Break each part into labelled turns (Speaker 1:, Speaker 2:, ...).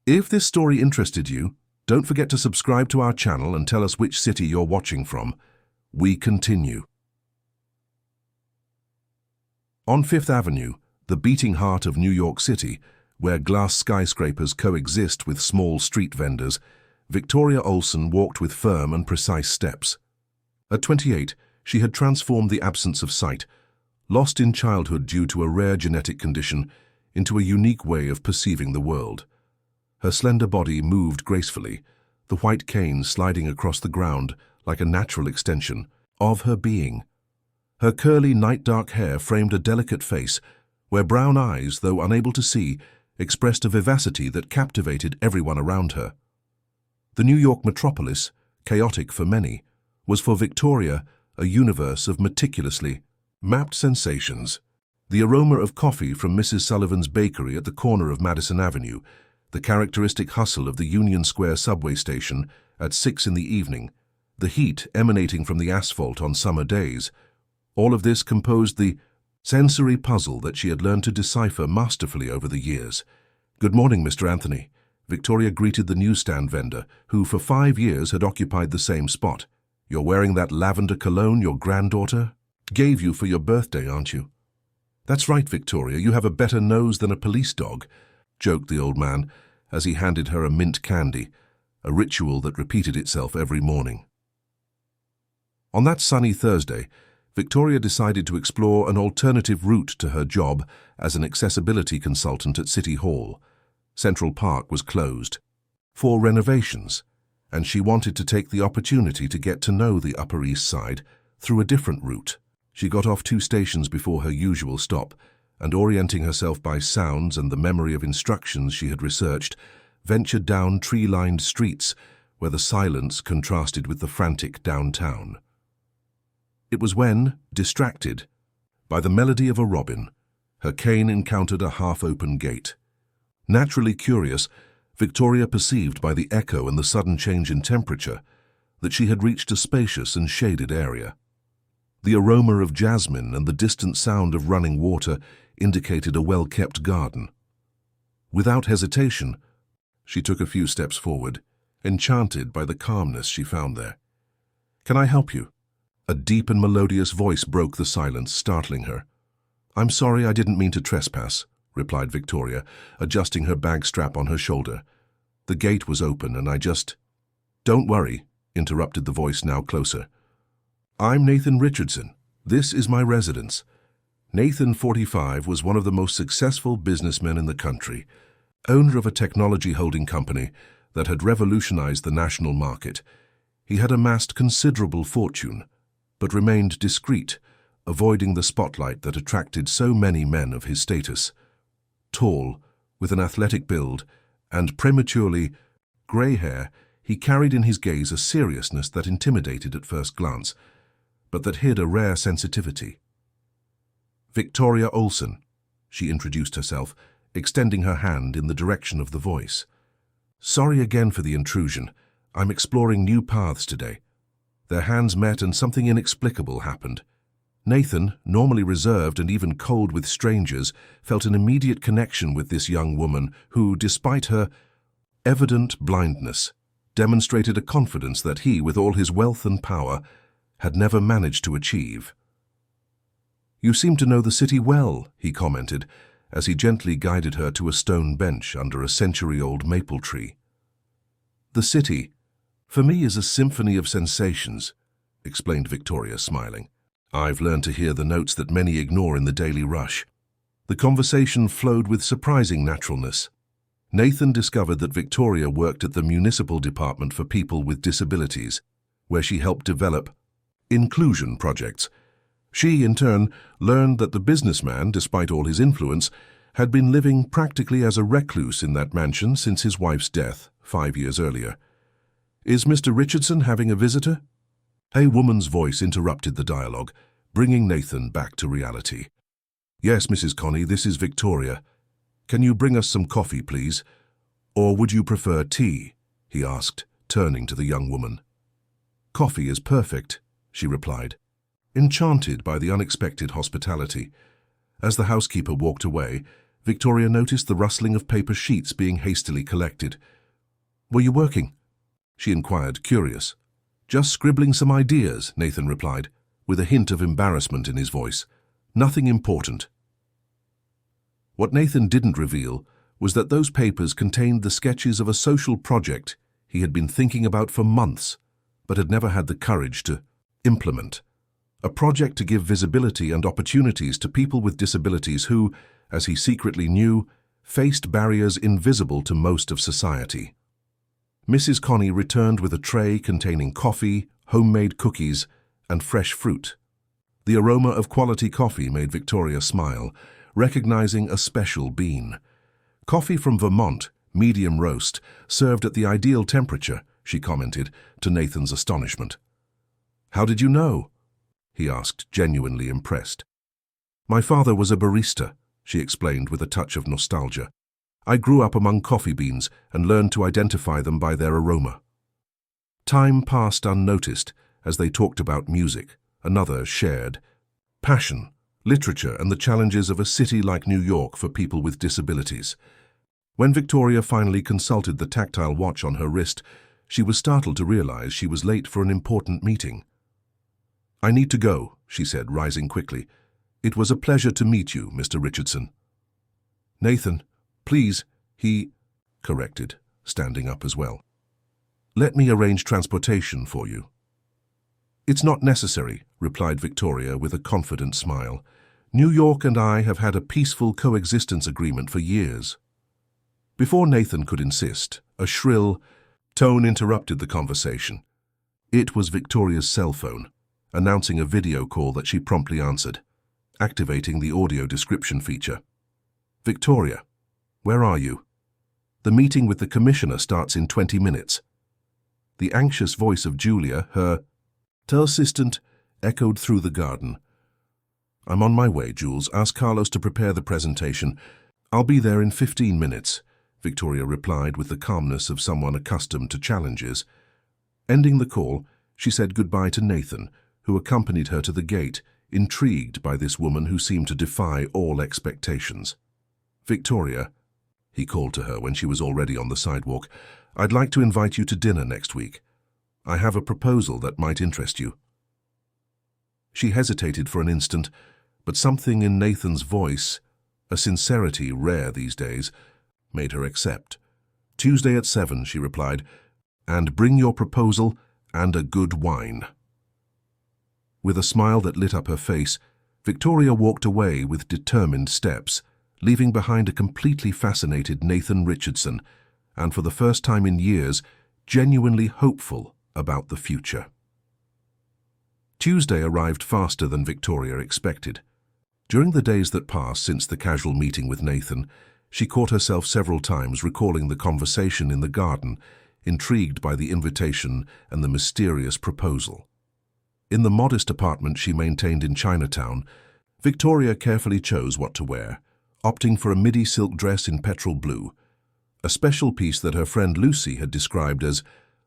Speaker 1: If this story interested you, don't forget to subscribe to our channel and tell us which city you're watching from. We continue. On Fifth Avenue, the beating heart of New York City, where glass skyscrapers coexist with small street vendors, Victoria Olsen walked with firm and precise steps. At 28, she had transformed the absence of sight, lost in childhood due to a rare genetic condition, into a unique way of perceiving the world. Her slender body moved gracefully, the white cane sliding across the ground like a natural extension of her being. Her curly, night-dark hair framed a delicate face, where brown eyes, though unable to see, expressed a vivacity that captivated everyone around her. The New York metropolis, chaotic for many, was for Victoria a universe of meticulously mapped sensations. The aroma of coffee from Mrs. Sullivan's bakery at the corner of Madison Avenue, the characteristic hustle of the Union Square subway station at 6 in the evening, the heat emanating from the asphalt on summer days, all of this composed the sensory puzzle that she had learned to decipher masterfully over the years. "Good morning, Mr. Anthony," Victoria greeted the newsstand vendor, who for 5 years had occupied the same spot. "You're wearing that lavender cologne your granddaughter gave you for your birthday, aren't you?" "That's right, Victoria, you have a better nose than a police dog," joked the old man as he handed her a mint candy, a ritual that repeated itself every morning. On that sunny Thursday, Victoria decided to explore an alternative route to her job as an accessibility consultant at City Hall. Central Park was closed for renovations, and she wanted to take the opportunity to get to know the Upper East Side through a different route. She got off 2 stations before her usual stop, and orienting herself by sounds and the memory of instructions she had researched, ventured down tree-lined streets where the silence contrasted with the frantic downtown. It was when, distracted by the melody of a robin, her cane encountered a half-open gate. Naturally curious, Victoria perceived by the echo and the sudden change in temperature that she had reached a spacious and shaded area. The aroma of jasmine and the distant sound of running water indicated a well-kept garden. Without hesitation, she took a few steps forward, enchanted by the calmness she found there. "Can I help you?" A deep and melodious voice broke the silence, startling her. "I'm sorry, I didn't mean to trespass," replied Victoria, adjusting her bag strap on her shoulder. "The gate was open and I just—" "Don't worry," interrupted the voice now closer. "I'm Nathan Richardson. This is my residence." Nathan, 45, was one of the most successful businessmen in the country, owner of a technology holding company that had revolutionized the national market. He had amassed considerable fortune, but remained discreet, avoiding the spotlight that attracted so many men of his status. Tall, with an athletic build, and prematurely grey hair, he carried in his gaze a seriousness that intimidated at first glance, but that hid a rare sensitivity. "Victoria Olsen," she introduced herself, extending her hand in the direction of the voice. "Sorry again for the intrusion. I'm exploring new paths today." Their hands met and something inexplicable happened. Nathan, normally reserved and even cold with strangers, felt an immediate connection with this young woman who, despite her evident blindness, demonstrated a confidence that he, with all his wealth and power, had never managed to achieve. "You seem to know the city well," he commented, as he gently guided her to a stone bench under a century-old maple tree. "The city, for me, is a symphony of sensations," explained Victoria, smiling. "I've learned to hear the notes that many ignore in the daily rush." The conversation flowed with surprising naturalness. Nathan discovered that Victoria worked at the Municipal Department for People with Disabilities, where she helped develop inclusion projects. She, in turn, learned that the businessman, despite all his influence, had been living practically as a recluse in that mansion since his wife's death 5 years earlier. "Is Mr. Richardson having a visitor?" A woman's voice interrupted the dialogue, bringing Nathan back to reality. "Yes, Mrs. Connie, this is Victoria. Can you bring us some coffee, please? Or would you prefer tea?" he asked, turning to the young woman. "Coffee is perfect," she replied, enchanted by the unexpected hospitality. As the housekeeper walked away, Victoria noticed the rustling of paper sheets being hastily collected. "Were you working?" she inquired, curious. "Just scribbling some ideas," Nathan replied, with a hint of embarrassment in his voice. "Nothing important." What Nathan didn't reveal was that those papers contained the sketches of a social project he had been thinking about for months, but had never had the courage to implement. A project to give visibility and opportunities to people with disabilities who, as he secretly knew, faced barriers invisible to most of society. Mrs. Connie returned with a tray containing coffee, homemade cookies, and fresh fruit. The aroma of quality coffee made Victoria smile, recognizing a special bean. "Coffee from Vermont, medium roast, served at the ideal temperature," she commented, to Nathan's astonishment. "How did you know?" he asked, genuinely impressed. "My father was a barista," she explained with a touch of nostalgia. "I grew up among coffee beans and learned to identify them by their aroma." Time passed unnoticed as they talked about music, another shared passion, literature, and the challenges of a city like New York for people with disabilities. When Victoria finally consulted the tactile watch on her wrist, she was startled to realize she was late for an important meeting. "I need to go," she said, rising quickly. "It was a pleasure to meet you, Mr. Richardson." "Nathan, please," he corrected, standing up as well. "Let me arrange transportation for you." "It's not necessary," replied Victoria with a confident smile. "New York and I have had a peaceful coexistence agreement for years." Before Nathan could insist, a shrill tone interrupted the conversation. It was Victoria's cell phone, announcing a video call that she promptly answered, activating the audio description feature. "Victoria, where are you? The meeting with the commissioner starts in 20 minutes. The anxious voice of Julia, her assistant, echoed through the garden. "I'm on my way, Jules. Ask Carlos to prepare the presentation. I'll be there in 15 minutes, Victoria replied with the calmness of someone accustomed to challenges. Ending the call, she said goodbye to Nathan, who accompanied her to the gate, intrigued by this woman who seemed to defy all expectations. "Victoria," he called to her when she was already on the sidewalk, "I'd like to invite you to dinner next week. I have a proposal that might interest you." She hesitated for an instant, but something in Nathan's voice, a sincerity rare these days, made her accept. "Tuesday at 7, she replied, "and bring your proposal and a good wine." With a smile that lit up her face, Victoria walked away with determined steps, leaving behind a completely fascinated Nathan Richardson, and for the first time in years, genuinely hopeful about the future. Tuesday arrived faster than Victoria expected. During the days that passed since the casual meeting with Nathan, she caught herself several times recalling the conversation in the garden, intrigued by the invitation and the mysterious proposal. In the modest apartment she maintained in Chinatown, Victoria carefully chose what to wear, opting for a midi silk dress in petrol blue, a special piece that her friend Lucy had described as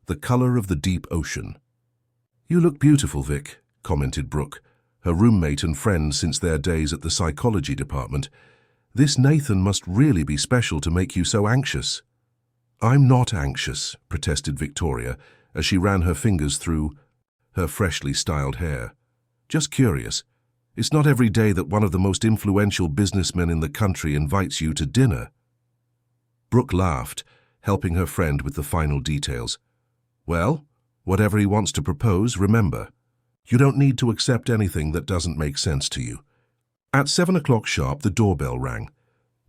Speaker 1: the color of the deep ocean. "You look beautiful, Vic," commented Brooke, her roommate and friend since their days at the psychology department. "This Nathan must really be special to make you so anxious." "I'm not anxious," protested Victoria as she ran her fingers through her freshly styled hair. "Just curious. It's not every day that one of the most influential businessmen in the country invites you to dinner." Brooke laughed, helping her friend with the final details. "Well, whatever he wants to propose, remember, you don't need to accept anything that doesn't make sense to you." At 7 o'clock sharp, the doorbell rang.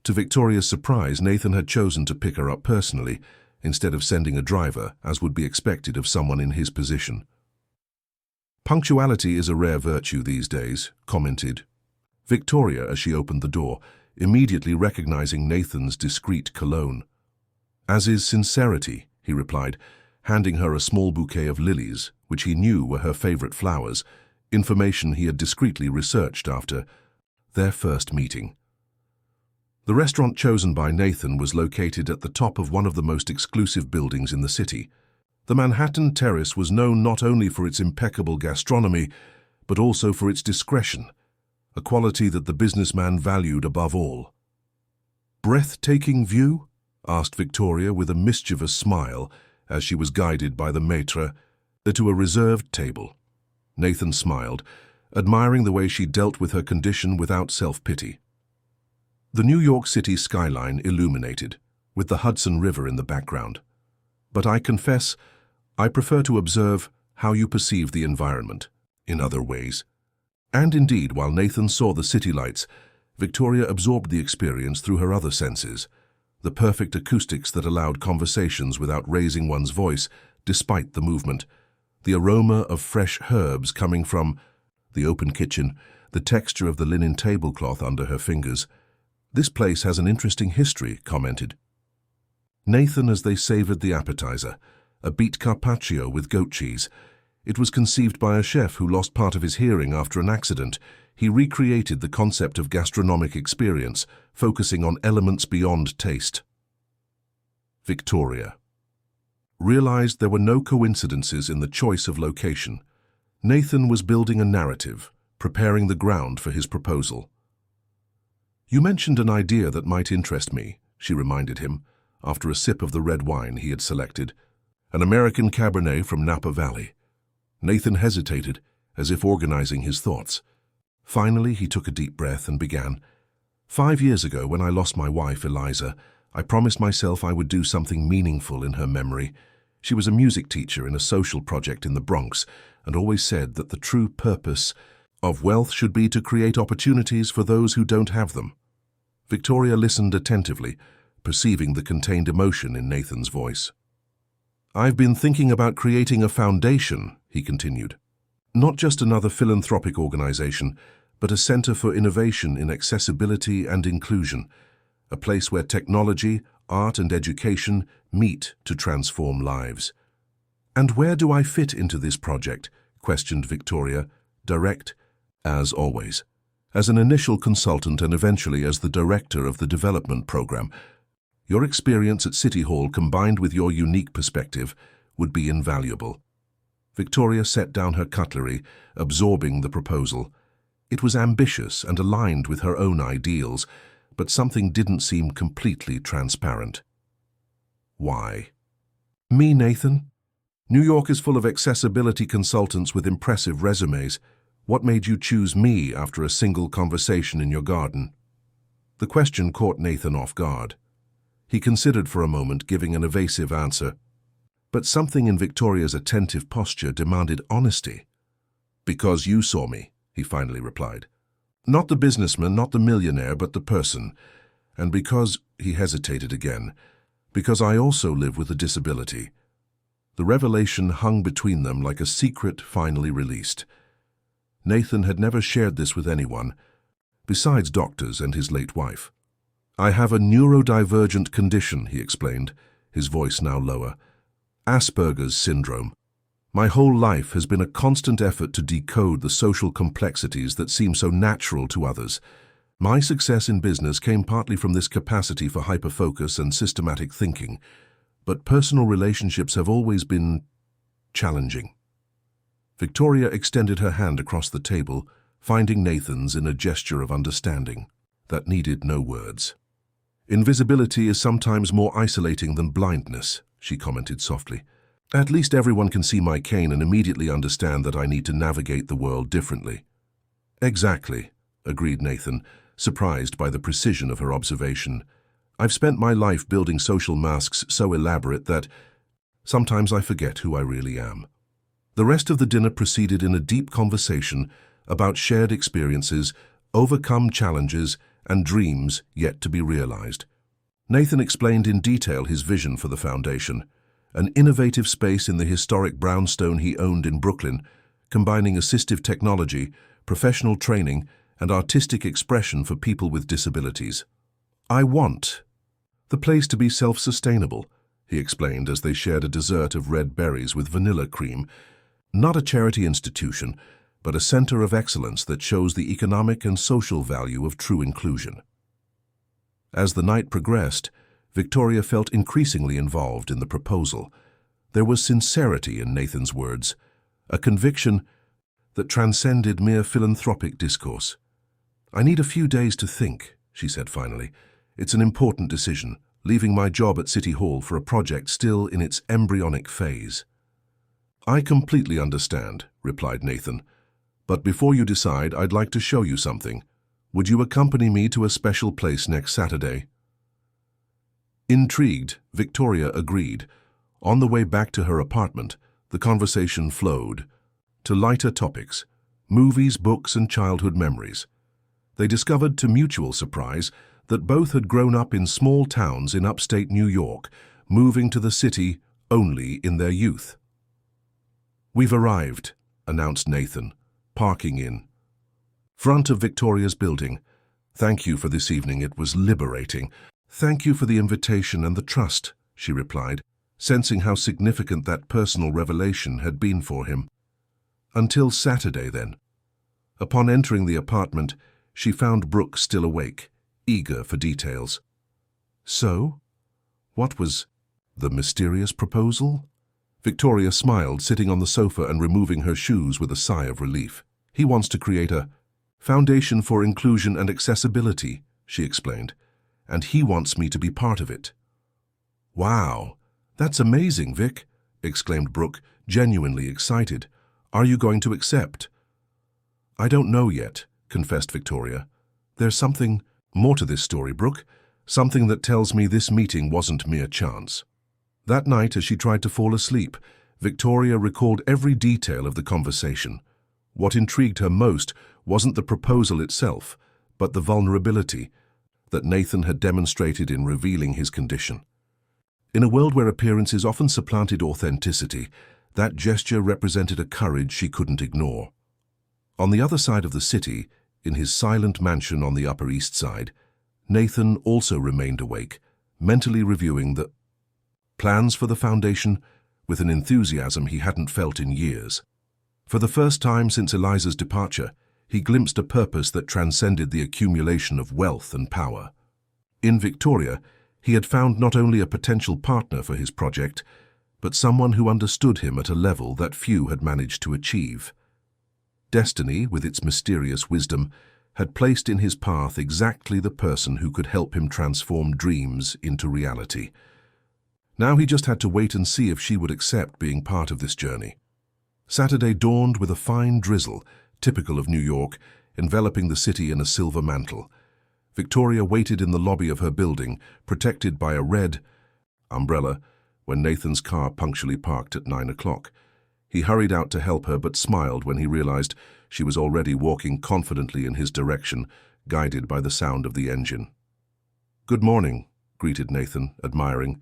Speaker 1: To Victoria's surprise, Nathan had chosen to pick her up personally, instead of sending a driver, as would be expected of someone in his position. "Punctuality is a rare virtue these days," commented Victoria as she opened the door, immediately recognizing Nathan's discreet cologne. "As is sincerity," he replied, handing her a small bouquet of lilies, which he knew were her favorite flowers, information he had discreetly researched after their first meeting. The restaurant chosen by Nathan was located at the top of one of the most exclusive buildings in the city. The Manhattan Terrace was known not only for its impeccable gastronomy, but also for its discretion, a quality that the businessman valued above all. Breathtaking view? Asked Victoria with a mischievous smile as she was guided by the maître to a reserved table. Nathan smiled, admiring the way she dealt with her condition without self-pity. The New York City skyline illuminated, with the Hudson River in the background. But I confess, I prefer to observe how you perceive the environment, in other ways. And indeed, while Nathan saw the city lights, Victoria absorbed the experience through her other senses, the perfect acoustics that allowed conversations without raising one's voice, despite the movement, the aroma of fresh herbs coming from the open kitchen, the texture of the linen tablecloth under her fingers. This place has an interesting history, commented Nathan as they savored the appetizer, a beet carpaccio with goat cheese. It was conceived by a chef who lost part of his hearing after an accident. He recreated the concept of gastronomic experience, focusing on elements beyond taste. Victoria realized there were no coincidences in the choice of location. Nathan was building a narrative, preparing the ground for his proposal. You mentioned an idea that might interest me, she reminded him, after a sip of the red wine he had selected, an American Cabernet from Napa Valley. Nathan hesitated, as if organizing his thoughts. Finally, he took a deep breath and began. 5 years ago, when I lost my wife, Eliza, I promised myself I would do something meaningful in her memory. She was a music teacher in a social project in the Bronx and always said that the true purpose of wealth should be to create opportunities for those who don't have them. Victoria listened attentively, perceiving the contained emotion in Nathan's voice. I've been thinking about creating a foundation, he continued. Not just another philanthropic organization, but a center for innovation in accessibility and inclusion, a place where technology, art and education meet to transform lives. And where do I fit into this project? Questioned Victoria, direct, as always. As an initial consultant and eventually as the director of the development program, your experience at City Hall combined with your unique perspective would be invaluable. Victoria set down her cutlery, absorbing the proposal. It was ambitious and aligned with her own ideals, but something didn't seem completely transparent. Why? Me, Nathan? New York is full of accessibility consultants with impressive resumes. What made you choose me after a single conversation in your garden? The question caught Nathan off guard. He considered for a moment, giving an evasive answer. But something in Victoria's attentive posture demanded honesty. Because you saw me, he finally replied. Not the businessman, not the millionaire, but the person. And because, he hesitated again, because I also live with a disability. The revelation hung between them like a secret finally released. Nathan had never shared this with anyone, besides doctors and his late wife. I have a neurodivergent condition, he explained, his voice now lower. Asperger's syndrome. My whole life has been a constant effort to decode the social complexities that seem so natural to others. My success in business came partly from this capacity for hyperfocus and systematic thinking, but personal relationships have always been challenging. Victoria extended her hand across the table, finding Nathan's in a gesture of understanding that needed no words. Invisibility is sometimes more isolating than blindness, she commented softly. At least everyone can see my cane and immediately understand that I need to navigate the world differently. Exactly, agreed Nathan, surprised by the precision of her observation. I've spent my life building social masks so elaborate that sometimes I forget who I really am. The rest of the dinner proceeded in a deep conversation about shared experiences, overcome challenges, and dreams yet to be realized. Nathan explained in detail his vision for the foundation, an innovative space in the historic brownstone he owned in Brooklyn, combining assistive technology, professional training, and artistic expression for people with disabilities. I want the place to be self-sustainable, he explained as they shared a dessert of red berries with vanilla cream. Not a charity institution, but a center of excellence that shows the economic and social value of true inclusion. As the night progressed, Victoria felt increasingly involved in the proposal. There was sincerity in Nathan's words, a conviction that transcended mere philanthropic discourse. I need a few days to think, she said finally. It's an important decision, leaving my job at City Hall for a project still in its embryonic phase." "I completely understand," replied Nathan. "But before you decide, I'd like to show you something. Would you accompany me to a special place next Saturday?" Intrigued, Victoria agreed. On the way back to her apartment, the conversation flowed to lighter topics: movies, books, and childhood memories. They discovered, to mutual surprise, that both had grown up in small towns in upstate New York, moving to the city only in their youth. "We've arrived," announced Nathan, parking in front of Victoria's building. "Thank you for this evening. It was liberating." "Thank you for the invitation and the trust," she replied, sensing how significant that personal revelation had been for him. "Until Saturday, then." Upon entering the apartment, she found Brooke still awake, eager for details. "So? What was the mysterious proposal?" Victoria smiled, sitting on the sofa and removing her shoes with a sigh of relief. "He wants to create a foundation for inclusion and accessibility," she explained, "and he wants me to be part of it." "Wow, that's amazing, Vic," exclaimed Brooke, genuinely excited. "Are you going to accept?" "I don't know yet," confessed Victoria. "There's something more to this story, Brooke, something that tells me this meeting wasn't mere chance." That night, as she tried to fall asleep, Victoria recalled every detail of the conversation. What intrigued her most wasn't the proposal itself, but the vulnerability that Nathan had demonstrated in revealing his condition. In a world where appearances often supplanted authenticity, that gesture represented a courage she couldn't ignore. On the other side of the city, in his silent mansion on the Upper East Side, Nathan also remained awake, mentally reviewing the plans for the foundation with an enthusiasm he hadn't felt in years. For the first time since Eliza's departure, he glimpsed a purpose that transcended the accumulation of wealth and power. In Victoria, he had found not only a potential partner for his project, but someone who understood him at a level that few had managed to achieve. Destiny, with its mysterious wisdom, had placed in his path exactly the person who could help him transform dreams into reality. Now he just had to wait and see if she would accept being part of this journey. Saturday dawned with a fine drizzle, typical of New York, enveloping the city in a silver mantle. Victoria waited in the lobby of her building, protected by a red umbrella, when Nathan's car punctually parked at 9 o'clock. He hurried out to help her, but smiled when he realized she was already walking confidently in his direction, guided by the sound of the engine. "Good morning," greeted Nathan, admiring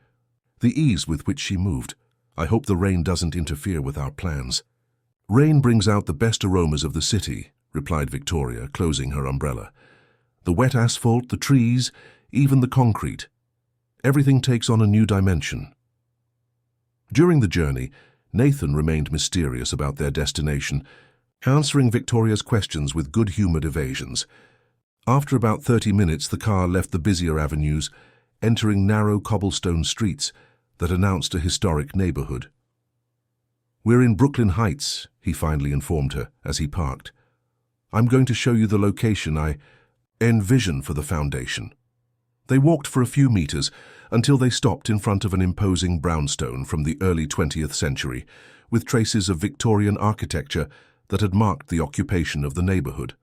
Speaker 1: the ease with which she moved. "I hope the rain doesn't interfere with our plans." "Rain brings out the best aromas of the city," replied Victoria, closing her umbrella. "The wet asphalt, the trees, even the concrete. Everything takes on a new dimension." During the journey, Nathan remained mysterious about their destination, answering Victoria's questions with good-humored evasions. After about 30 minutes, the car left the busier avenues, entering narrow cobblestone streets that announced a historic neighborhood. "We're in Brooklyn Heights," he finally informed her as he parked. "I'm going to show you the location I envision for the foundation." They walked for a few meters until they stopped in front of an imposing brownstone from the early 20th century, with traces of Victorian architecture that had marked the occupation of the neighborhood.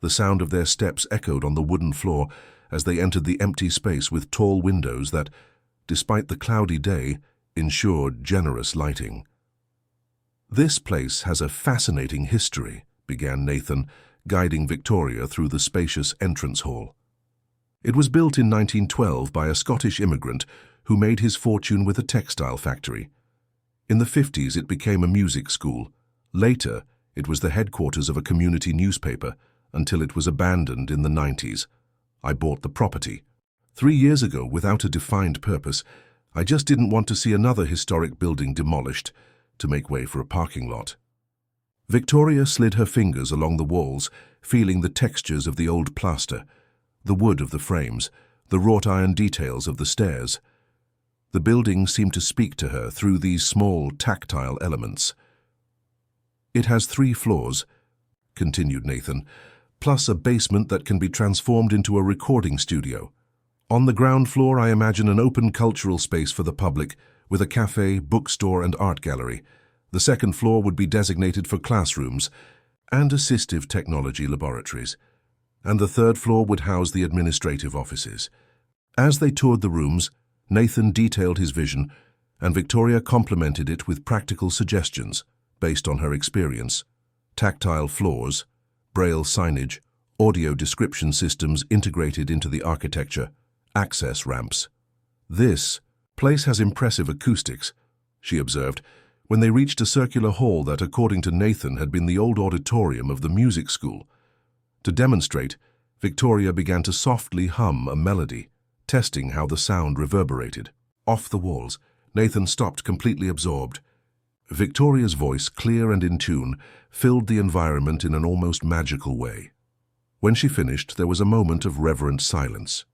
Speaker 1: The sound of their steps echoed on the wooden floor as they entered the empty space with tall windows that, despite the cloudy day, ensured generous lighting. "This place has a fascinating history," began Nathan, guiding Victoria through the spacious entrance hall. It was built in 1912 by a Scottish immigrant who made his fortune with a textile factory. In the 50s, it became a music school. Later, it was the headquarters of a community newspaper, until it was abandoned in the 90s. I bought the property 3 years ago without a defined purpose. I just didn't want to see another historic building demolished to make way for a parking lot. Victoria slid her fingers along the walls, feeling the textures of the old plaster, the wood of the frames, the wrought iron details of the stairs. The building seemed to speak to her through these small, tactile elements. "It has 3 floors," continued Nathan, "plus a basement that can be transformed into a recording studio. On the ground floor, I imagine an open cultural space for the public, with a cafe, bookstore, and art gallery. The second floor would be designated for classrooms and assistive technology laboratories. And the third floor would house the administrative offices. As they toured the rooms, Nathan detailed his vision, and Victoria complemented it with practical suggestions based on her experience. Tactile floors, braille signage, audio description systems integrated into the architecture, access ramps. This place has impressive acoustics, she observed, when they reached a circular hall that, according to Nathan, had been the old auditorium of the music school. To demonstrate, Victoria began to softly hum a melody, testing how the sound reverberated. Off the walls, Nathan stopped, completely absorbed. Victoria's voice, clear and in tune, filled the environment in an almost magical way. When she finished, there was a moment of reverent silence.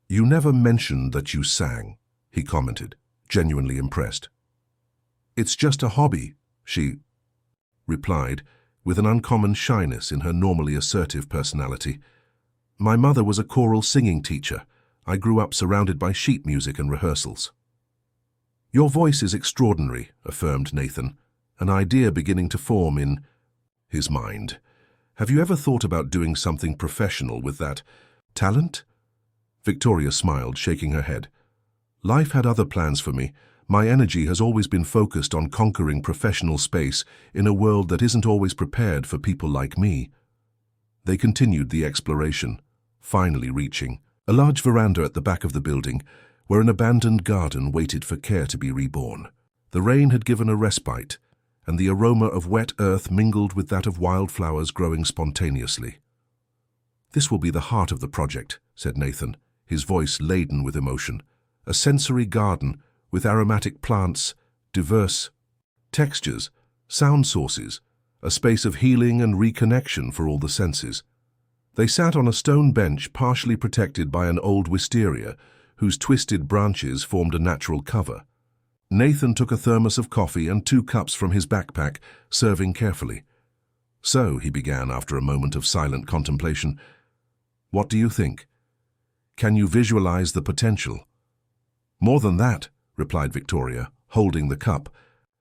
Speaker 1: "You never mentioned that you sang," he commented, genuinely impressed. "It's just a hobby," she replied, with an uncommon shyness in her normally assertive personality. "My mother was a choral singing teacher. I grew up surrounded by sheet music and rehearsals." "Your voice is extraordinary," affirmed Nathan, an idea beginning to form in his mind. "Have you ever thought about doing something professional with that talent?" Victoria smiled, shaking her head. "Life had other plans for me. My energy has always been focused on conquering professional space in a world that isn't always prepared for people like me." They continued the exploration, finally reaching a large veranda at the back of the building, where an abandoned garden waited for care to be reborn. The rain had given a respite, and the aroma of wet earth mingled with that of wildflowers growing spontaneously. "This will be the heart of the project," said Nathan, his voice laden with emotion. "A sensory garden with aromatic plants, diverse textures, sound sources, a space of healing and reconnection for all the senses." They sat on a stone bench partially protected by an old wisteria, whose twisted branches formed a natural cover. Nathan took a thermos of coffee and 2 cups from his backpack, serving carefully. "So," he began after a moment of silent contemplation, "what do you think? Can you visualize the potential?" "More than that," replied Victoria, holding the cup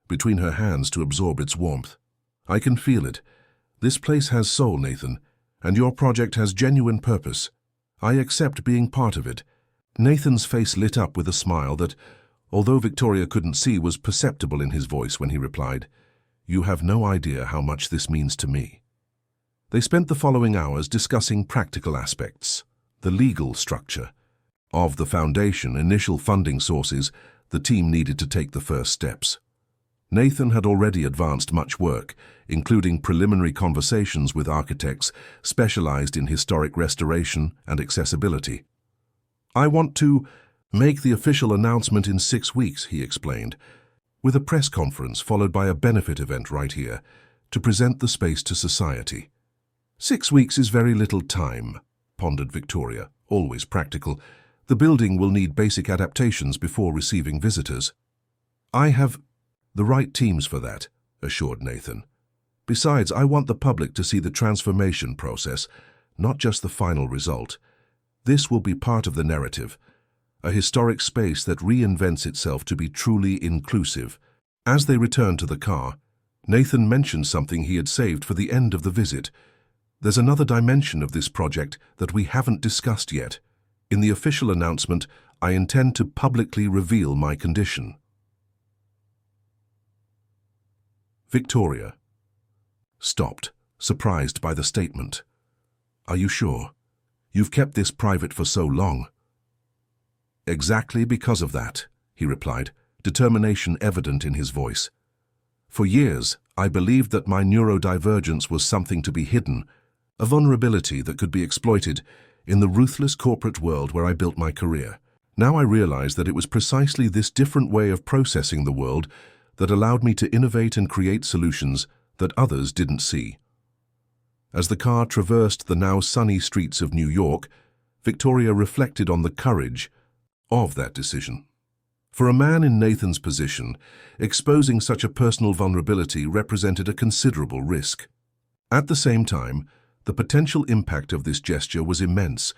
Speaker 1: between her hands to absorb its warmth. "I can feel it. This place has soul, Nathan, and your project has genuine purpose. I accept being part of it." Nathan's face lit up with a smile that, although Victoria couldn't see, was perceptible in his voice when he replied, "You have no idea how much this means to me." They spent the following hours discussing practical aspects, the legal structure of the foundation, initial funding sources. The team needed to take the first steps. Nathan had already advanced much work, including preliminary conversations with architects specialized in historic restoration and accessibility. "I want to make the official announcement in 6 weeks, he explained, with a press conference followed by a benefit event right here to present the space to society. 6 weeks is very little time, pondered Victoria, always practical. The building will need basic adaptations before receiving visitors. I have the right teams for that, assured Nathan. Besides, I want the public to see the transformation process, not just the final result. This will be part of the narrative, a historic space that reinvents itself to be truly inclusive. As they returned to the car, Nathan mentioned something he had saved for the end of the visit. There's another dimension of this project that we haven't discussed yet. In the official announcement, I intend to publicly reveal my condition. Victoria stopped, surprised by the statement. Are you sure? You've kept this private for so long. Exactly because of that, he replied, determination evident in his voice. For years, I believed that my neurodivergence was something to be hidden, a vulnerability that could be exploited in the ruthless corporate world where I built my career. Now I realize that it was precisely this different way of processing the world that allowed me to innovate and create solutions that others didn't see. As the car traversed the now sunny streets of New York, Victoria reflected on the courage of that decision. For a man in Nathan's position, exposing such a personal vulnerability represented a considerable risk. At the same time, the potential impact of this gesture was immense.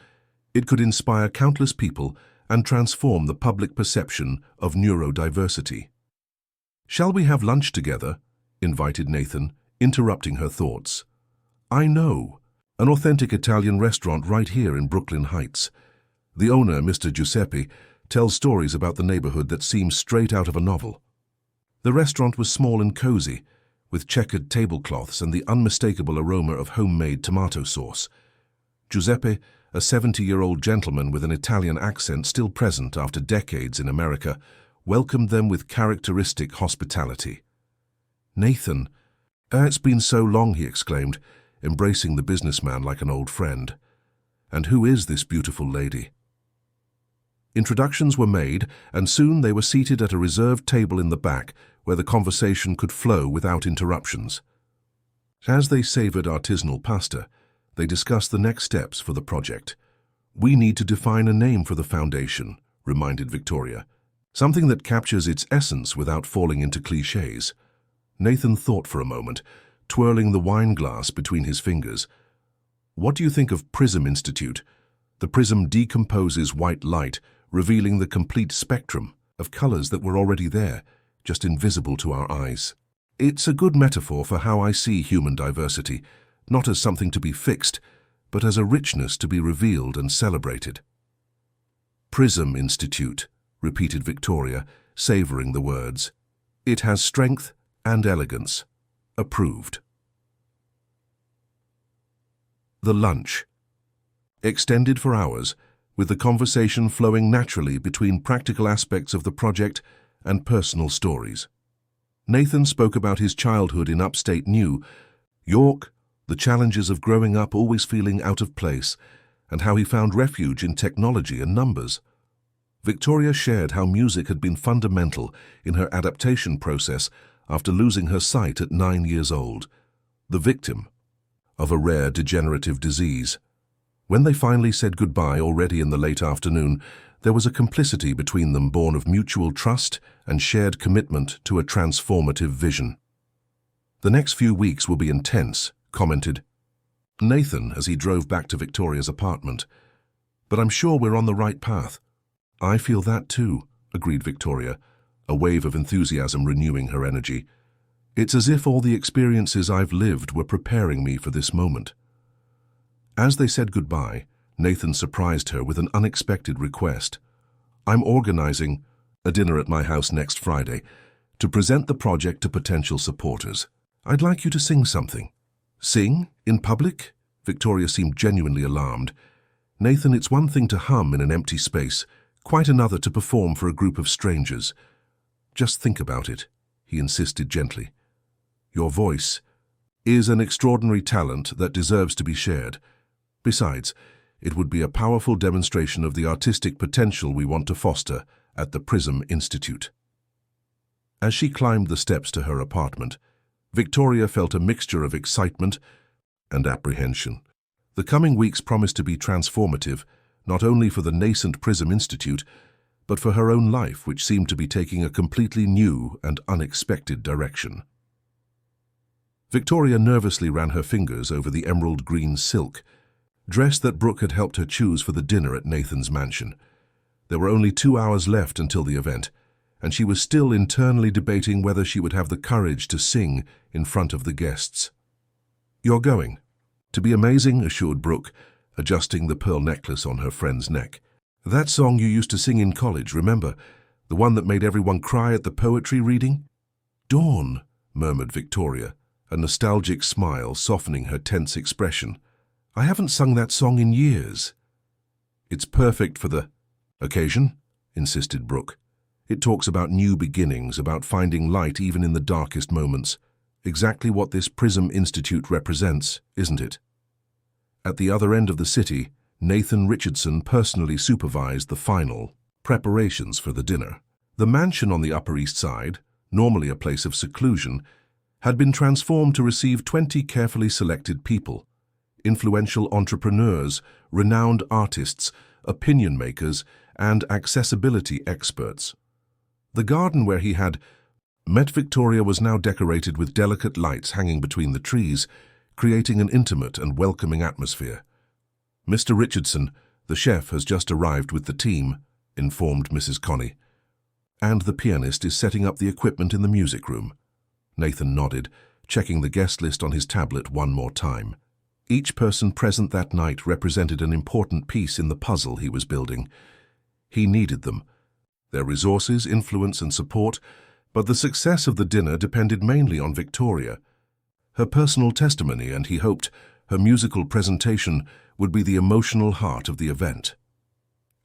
Speaker 1: It could inspire countless people and transform the public perception of neurodiversity. "Shall we have lunch together?" invited Nathan, interrupting her thoughts. "I know. An authentic Italian restaurant right here in Brooklyn Heights. The owner, Mr. Giuseppe, tells stories about the neighborhood that seem straight out of a novel." The restaurant was small and cozy, with checkered tablecloths and the unmistakable aroma of homemade tomato sauce. Giuseppe, a 70-year-old gentleman with an Italian accent still present after decades in America, welcomed them with characteristic hospitality. "Nathan, it's been so long," he exclaimed, embracing the businessman like an old friend. "And who is this beautiful lady?" Introductions were made, and soon they were seated at a reserved table in the back where the conversation could flow without interruptions. As they savored artisanal pasta, they discussed the next steps for the project. "We need to define a name for the foundation," reminded Victoria. "Something that captures its essence without falling into clichés." Nathan thought for a moment, twirling the wine glass between his fingers. "What do you think of Prism Institute? The prism decomposes white light, revealing the complete spectrum of colors that were already there, just invisible to our eyes. It's a good metaphor for how I see human diversity, not as something to be fixed, but as a richness to be revealed and celebrated." "Prism Institute," repeated Victoria, savoring the words. "It has strength and elegance. Approved." The lunch. Extended for hours, with the conversation flowing naturally between practical aspects of the project and personal stories. Nathan spoke about his childhood in upstate New York, the challenges of growing up always feeling out of place, and how he found refuge in technology and numbers. Victoria shared how music had been fundamental in her adaptation process after losing her sight at 9 years old, the victim of a rare degenerative disease. When they finally said goodbye already in the late afternoon, there was a complicity between them born of mutual trust and shared commitment to a transformative vision. "The next few weeks will be intense," commented Nathan as he drove back to Victoria's apartment. "But I'm sure we're on the right path." "I feel that too," agreed Victoria, a wave of enthusiasm renewing her energy. "It's as if all the experiences I've lived were preparing me for this moment." As they said goodbye, Nathan surprised her with an unexpected request. "I'm organizing a dinner at my house next Friday to present the project to potential supporters. I'd like you to sing something." "Sing? In public?" Victoria seemed genuinely alarmed. "Nathan, it's one thing to hum in an empty space, quite another to perform for a group of strangers. Just think about it," he insisted gently. "Your voice is an extraordinary talent that deserves to be shared. Besides, it would be a powerful demonstration of the artistic potential we want to foster at the Prism Institute." As she climbed the steps to her apartment, Victoria felt a mixture of excitement and apprehension. The coming weeks promised to be transformative, not only for the nascent Prism Institute, but for her own life, which seemed to be taking a completely new and unexpected direction. Victoria nervously ran her fingers over the emerald green silk dress that Brooke had helped her choose for the dinner at Nathan's mansion. There were only 2 hours left until the event, and she was still internally debating whether she would have the courage to sing in front of the guests. "You're going to be amazing," assured Brooke, adjusting the pearl necklace on her friend's neck. "That song you used to sing in college, remember? The one that made everyone cry at the poetry reading?" "Dawn," murmured Victoria, a nostalgic smile softening her tense expression. "I haven't sung that song in years." "It's perfect for the occasion," insisted Brooke. "It talks about new beginnings, about finding light even in the darkest moments. Exactly what this Prism Institute represents, isn't it?" At the other end of the city, Nathan Richardson personally supervised the final preparations for the dinner. The mansion on the Upper East Side, normally a place of seclusion, had been transformed to receive 20 carefully selected people: influential entrepreneurs, renowned artists, opinion makers, and accessibility experts. The garden where he had met Victoria was now decorated with delicate lights hanging between the trees, creating an intimate and welcoming atmosphere. Mr. Richardson, "The chef has just arrived with the team," informed Mrs. Connie. "And the pianist is setting up the equipment in the music room." Nathan nodded, checking the guest list on his tablet one more time. Each person present that night represented an important piece in the puzzle he was building. He needed them, their resources, influence, and support, but the success of the dinner depended mainly on Victoria. Her personal testimony, and he hoped her musical presentation, would be the emotional heart of the event.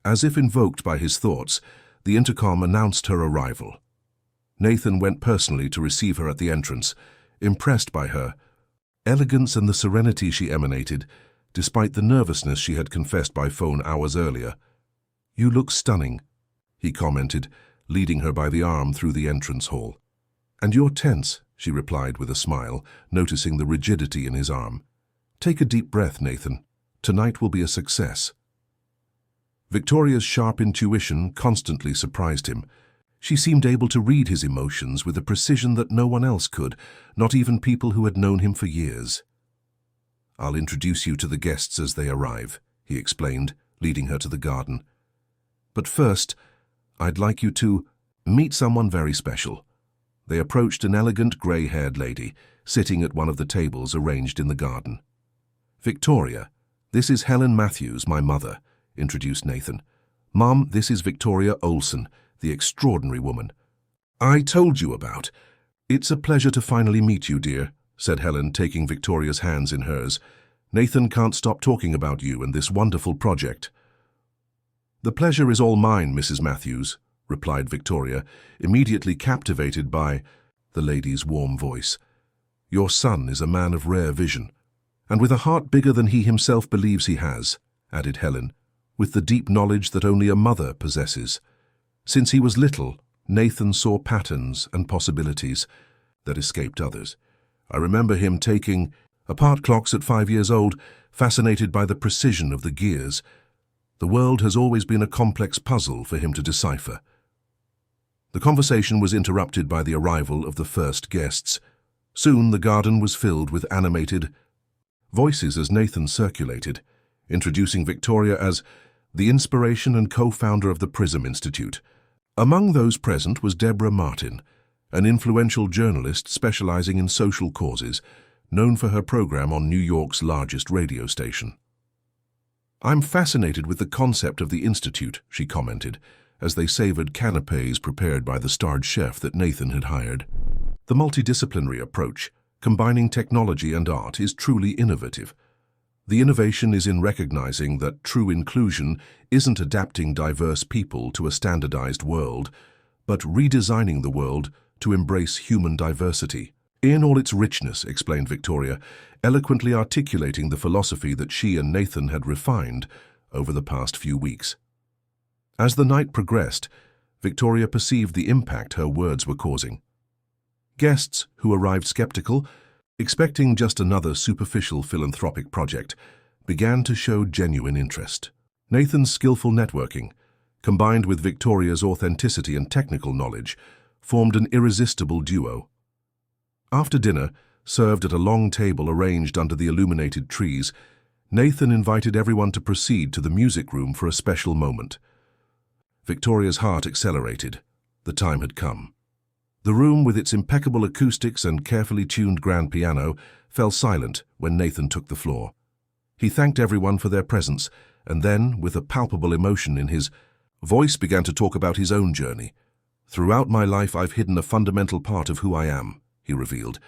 Speaker 1: As if invoked by his thoughts, the intercom announced her arrival. Nathan went personally to receive her at the entrance, impressed by her elegance and the serenity she emanated, despite the nervousness she had confessed by phone hours earlier. "You look stunning," he commented, leading her by the arm through the entrance hall. "And you're tense," she replied with a smile, noticing the rigidity in his arm. "Take a deep breath, Nathan. Tonight will be a success." Victoria's sharp intuition constantly surprised him. She seemed able to read his emotions with a precision that no one else could, not even people who had known him for years. "I'll introduce you to the guests as they arrive," he explained, leading her to the garden. "But first, I'd like you to meet someone very special." They approached an elegant grey-haired lady, sitting at one of the tables arranged in the garden. "Victoria, this is Helen Matthews, my mother," introduced Nathan. "Mom, this is Victoria Olson, the extraordinary woman I told you about." "It's a pleasure to finally meet you, dear," said Helen, taking Victoria's hands in hers. "Nathan can't stop talking about you and this wonderful project." "The pleasure is all mine, Mrs. Matthews," replied Victoria, immediately captivated by the lady's warm voice. "Your son is a man of rare vision, and with a heart bigger than he himself believes he has," added Helen, "with the deep knowledge that only a mother possesses. Since he was little, Nathan saw patterns and possibilities that escaped others. I remember him taking apart clocks at 5 years old, fascinated by the precision of the gears. The world has always been a complex puzzle for him to decipher." The conversation was interrupted by the arrival of the first guests. Soon the garden was filled with animated voices as Nathan circulated, introducing Victoria as the inspiration and co-founder of the Prism Institute. Among those present was Deborah Martin, an influential journalist specializing in social causes, known for her program on New York's largest radio station. "I'm fascinated with the concept of the Institute," she commented, as they savored canapés prepared by the starred chef that Nathan had hired. "The multidisciplinary approach, combining technology and art, is truly innovative. The innovation is in recognizing that true inclusion isn't adapting diverse people to a standardized world, but redesigning the world to embrace human diversity in all its richness," explained Victoria, eloquently articulating the philosophy that she and Nathan had refined over the past few weeks. As the night progressed, Victoria perceived the impact her words were causing. Guests, who arrived skeptical, expecting just another superficial philanthropic project, began to show genuine interest. Nathan's skillful networking, combined with Victoria's authenticity and technical knowledge, formed an irresistible duo. After dinner, served at a long table arranged under the illuminated trees, Nathan invited everyone to proceed to the music room for a special moment. Victoria's heart accelerated. The time had come. The room, with its impeccable acoustics and carefully tuned grand piano, fell silent when Nathan took the floor. He thanked everyone for their presence, and then, with a palpable emotion in his voice, began to talk about his own journey. "Throughout my life, I've hidden a fundamental part of who I am," he revealed.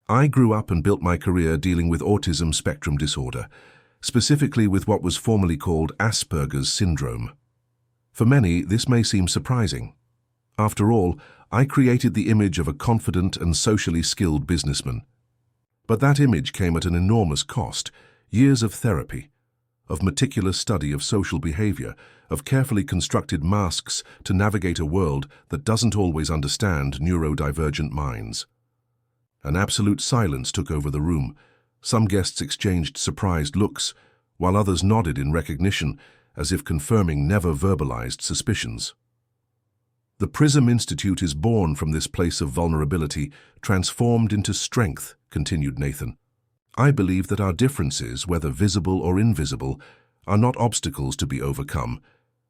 Speaker 1: "I grew up and built my career dealing with autism spectrum disorder, specifically with what was formerly called Asperger's syndrome. For many, this may seem surprising. After all, I created the image of a confident and socially skilled businessman. But that image came at an enormous cost: years of therapy, of meticulous study of social behavior, of carefully constructed masks to navigate a world that doesn't always understand neurodivergent minds." An absolute silence took over the room. Some guests exchanged surprised looks, while others nodded in recognition, as if confirming never verbalized suspicions. "The Prism Institute is born from this place of vulnerability, transformed into strength," continued Nathan. "I believe that our differences, whether visible or invisible, are not obstacles to be overcome,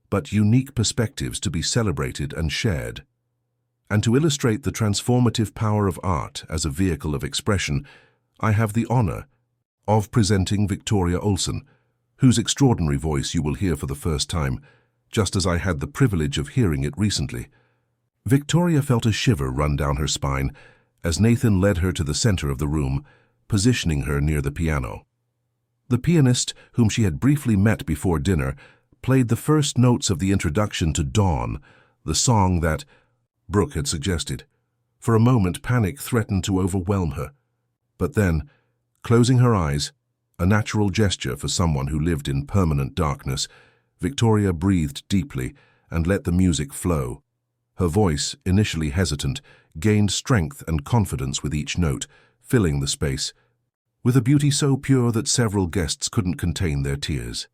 Speaker 1: but unique perspectives to be celebrated and shared. And to illustrate the transformative power of art as a vehicle of expression, I have the honor of presenting Victoria Olsen, whose extraordinary voice you will hear for the first time, just as I had the privilege of hearing it recently. Victoria felt a shiver run down her spine as Nathan led her to the center of the room, positioning her near the piano. The pianist, whom she had briefly met before dinner, played the first notes of the introduction to Dawn, the song that Brooke had suggested. For a moment, panic threatened to overwhelm her. But then, closing her eyes, a natural gesture for someone who lived in permanent darkness, Victoria breathed deeply and let the music flow. Her voice, initially hesitant, gained strength and confidence with each note, filling the space, with a beauty so pure that several guests couldn't contain their tears.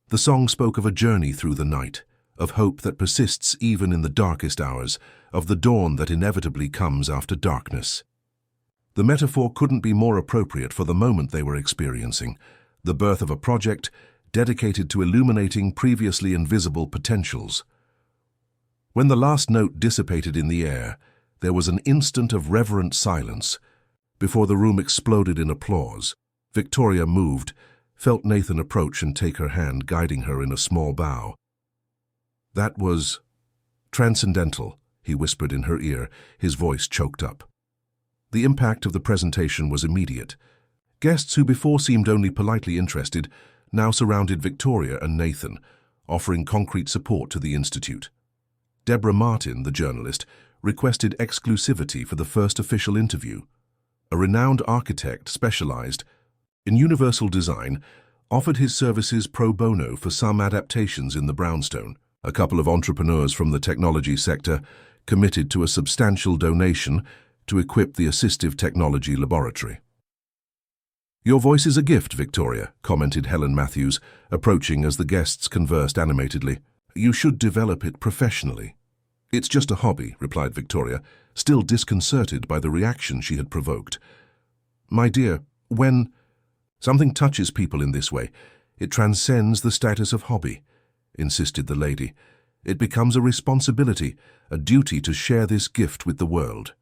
Speaker 1: The song spoke of a journey through the night, of hope that persists even in the darkest hours, of the dawn that inevitably comes after darkness. The metaphor couldn't be more appropriate for the moment they were experiencing, the birth of a project dedicated to illuminating previously invisible potentials. When the last note dissipated in the air, there was an instant of reverent silence. Before the room exploded in applause, Victoria moved, felt Nathan approach and take her hand, guiding her in a small bow. "That was transcendental," he whispered in her ear, his voice choked up. The impact of the presentation was immediate. Guests who before seemed only politely interested now surrounded Victoria and Nathan, offering concrete support to the Institute. Deborah Martin, the journalist, requested exclusivity for the first official interview. A renowned architect specialized in universal design offered his services pro bono for some adaptations in the brownstone. A couple of entrepreneurs from the technology sector committed to a substantial donation to equip the assistive technology laboratory. "Your voice is a gift, Victoria," commented Helen Matthews, approaching as the guests conversed animatedly. "You should develop it professionally." "It's just a hobby," replied Victoria, still disconcerted by the reaction she had provoked. "My dear, when something touches people in this way, it transcends the status of hobby," insisted the lady. "It becomes a responsibility, a duty to share this gift with the world."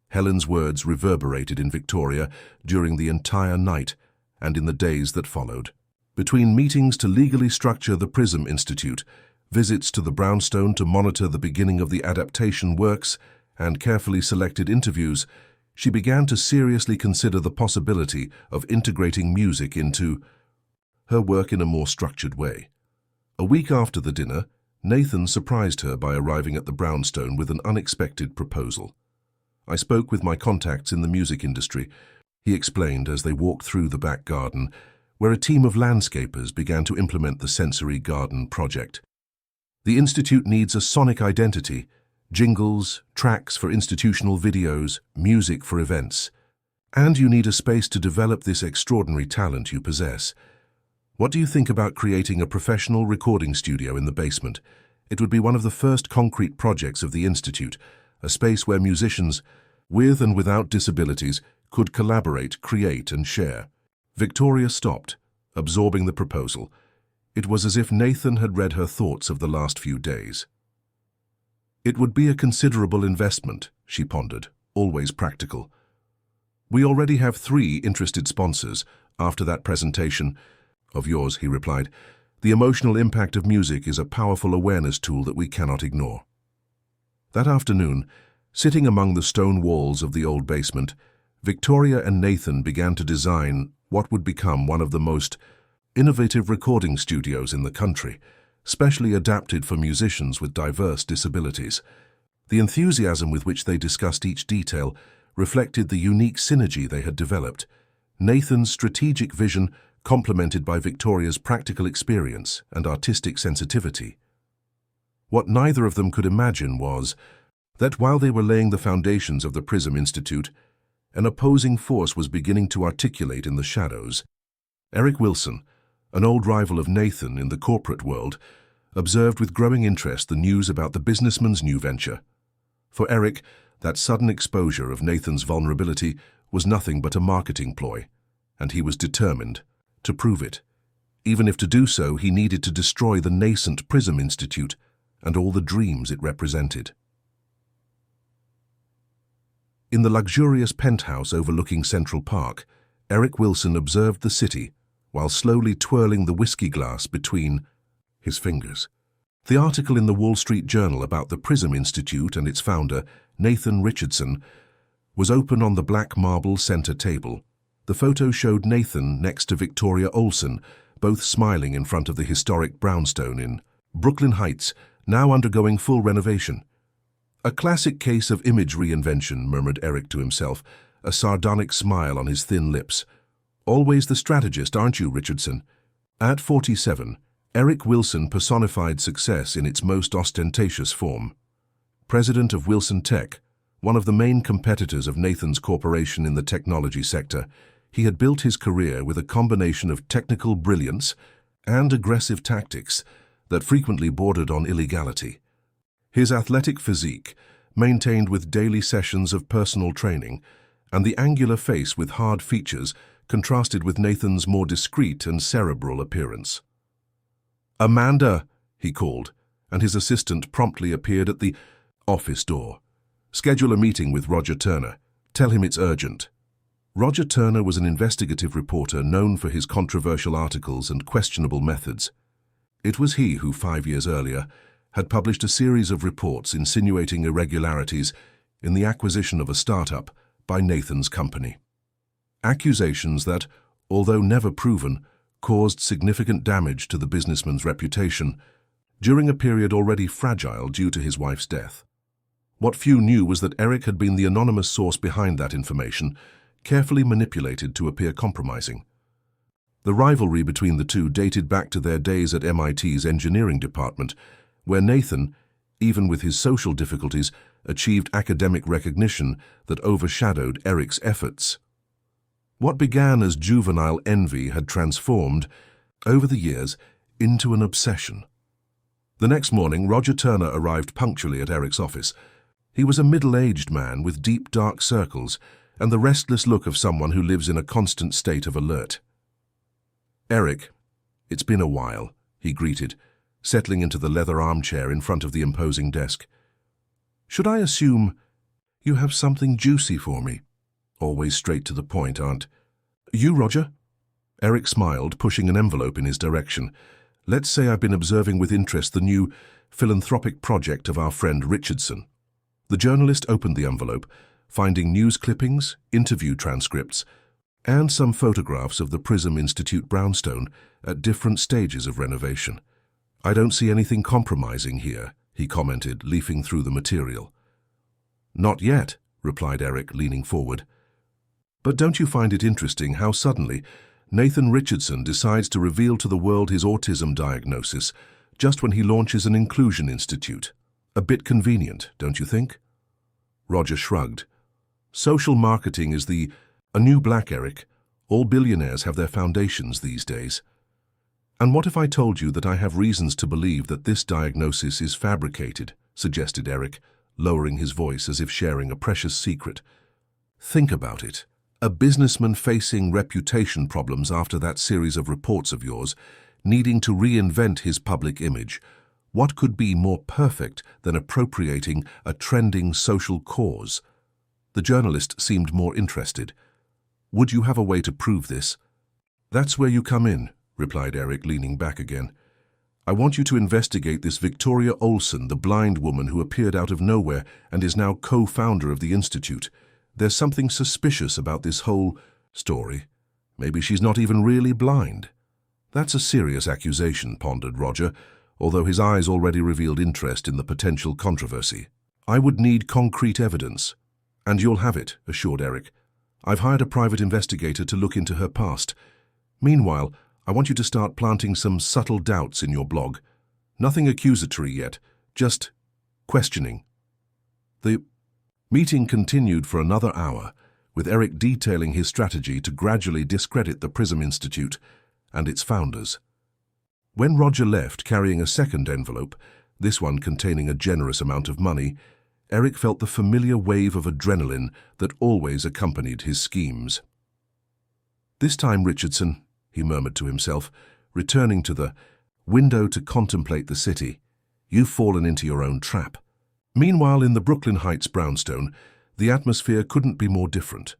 Speaker 1: Helen's words reverberated in Victoria during the entire night and in the days that followed. Between meetings to legally structure the Prism Institute, visits to the brownstone to monitor the beginning of the adaptation works, and carefully selected interviews, she began to seriously consider the possibility of integrating music into her work in a more structured way. A week after the dinner, Nathan surprised her by arriving at the brownstone with an unexpected proposal. "I spoke with my contacts in the music industry," he explained as they walked through the back garden, where a team of landscapers began to implement the Sensory Garden project. "The Institute needs a sonic identity, jingles, tracks for institutional videos, music for events. And you need a space to develop this extraordinary talent you possess. What do you think about creating a professional recording studio in the basement? It would be one of the first concrete projects of the Institute, a space where musicians, with and without disabilities, could collaborate, create, and share." Victoria stopped, absorbing the proposal. It was as if Nathan had read her thoughts of the last few days. "It would be a considerable investment," she pondered, always practical. "We already have 3 interested sponsors after that presentation of yours," he replied. "The emotional impact of music is a powerful awareness tool that we cannot ignore." That afternoon, sitting among the stone walls of the old basement, Victoria and Nathan began to design what would become one of the most innovative recording studios in the country, specially adapted for musicians with diverse disabilities. The enthusiasm with which they discussed each detail reflected the unique synergy they had developed. Nathan's strategic vision complemented by Victoria's practical experience and artistic sensitivity. What neither of them could imagine was that while they were laying the foundations of the Prism Institute, an opposing force was beginning to articulate in the shadows. Eric Wilson, an old rival of Nathan in the corporate world, observed with growing interest the news about the businessman's new venture. For Eric, that sudden exposure of Nathan's vulnerability was nothing but a marketing ploy, and he was determined to prove it. even if to do so he needed to destroy the nascent Prism Institute and all the dreams it represented. In the luxurious penthouse overlooking Central Park, Eric Wilson observed the city while slowly twirling the whiskey glass between his fingers. The article in the Wall Street Journal about the Prism Institute and its founder, Nathan Richardson, was open on the black marble center table. The photo showed Nathan next to Victoria Olson, both smiling in front of the historic brownstone in Brooklyn Heights, now undergoing full renovation. "A classic case of image reinvention," murmured Eric to himself, a sardonic smile on his thin lips. "Always the strategist, aren't you, Richardson?" At 47, Eric Wilson personified success in its most ostentatious form. President of Wilson Tech, one of the main competitors of Nathan's corporation in the technology sector, he had built his career with a combination of technical brilliance and aggressive tactics that frequently bordered on illegality. His athletic physique, maintained with daily sessions of personal training, and the angular face with hard features contrasted with Nathan's more discreet and cerebral appearance. "Amanda," he called, and his assistant promptly appeared at the office door. "Schedule a meeting with Roger Turner. Tell him it's urgent." Roger Turner was an investigative reporter known for his controversial articles and questionable methods. It was he who, 5 years earlier, had published a series of reports insinuating irregularities in the acquisition of a startup by Nathan's company. Accusations that, although never proven, caused significant damage to the businessman's reputation during a period already fragile due to his wife's death. What few knew was that Eric had been the anonymous source behind that information, carefully manipulated to appear compromising. The rivalry between the two dated back to their days at MIT's engineering department, where Nathan, even with his social difficulties, achieved academic recognition that overshadowed Eric's efforts. What began as juvenile envy had transformed, over the years, into an obsession. The next morning, Roger Turner arrived punctually at Eric's office. He was a middle-aged man with deep, dark circles and the restless look of someone who lives in a constant state of alert. "Eric, it's been a while," he greeted, settling into the leather armchair in front of the imposing desk. "Should I assume you have something juicy for me? Always straight to the point, aren't you, Roger?" Eric smiled, pushing an envelope in his direction. "Let's say I've been observing with interest the new philanthropic project of our friend Richardson." The journalist opened the envelope, finding news clippings, interview transcripts, and some photographs of the Prism Institute brownstone at different stages of renovation. "I don't see anything compromising here," he commented, leafing through the material. "Not yet," replied Eric, leaning forward. "But don't you find it interesting how suddenly Nathan Richardson decides to reveal to the world his autism diagnosis just when he launches an inclusion institute? A bit convenient, don't you think?" Roger shrugged. "Social marketing is a new black, Eric. All billionaires have their foundations these days." "And what if I told you that I have reasons to believe that this diagnosis is fabricated?" suggested Eric, lowering his voice as if sharing a precious secret. "Think about it. A businessman facing reputation problems after that series of reports of yours, needing to reinvent his public image. What could be more perfect than appropriating a trending social cause?" The journalist seemed more interested. "Would you have a way to prove this?" "That's where you come in," replied Eric, leaning back again. "I want you to investigate this Victoria Olson, the blind woman who appeared out of nowhere and is now co-founder of the Institute. There's something suspicious about this whole story. Maybe she's not even really blind." "That's a serious accusation," pondered Roger, although his eyes already revealed interest in the potential controversy. "I would need concrete evidence." "And you'll have it," assured Eric. "I've hired a private investigator to look into her past. Meanwhile, I want you to start planting some subtle doubts in your blog. Nothing accusatory yet, just questioning." The meeting continued for another hour, with Eric detailing his strategy to gradually discredit the Prism Institute and its founders. When Roger left carrying a second envelope, this one containing a generous amount of money, Eric felt the familiar wave of adrenaline that always accompanied his schemes. "This time, Richardson," he murmured to himself, returning to the window to contemplate the city. You've fallen into your own trap. Meanwhile, in the Brooklyn Heights brownstone, the atmosphere couldn't be more different.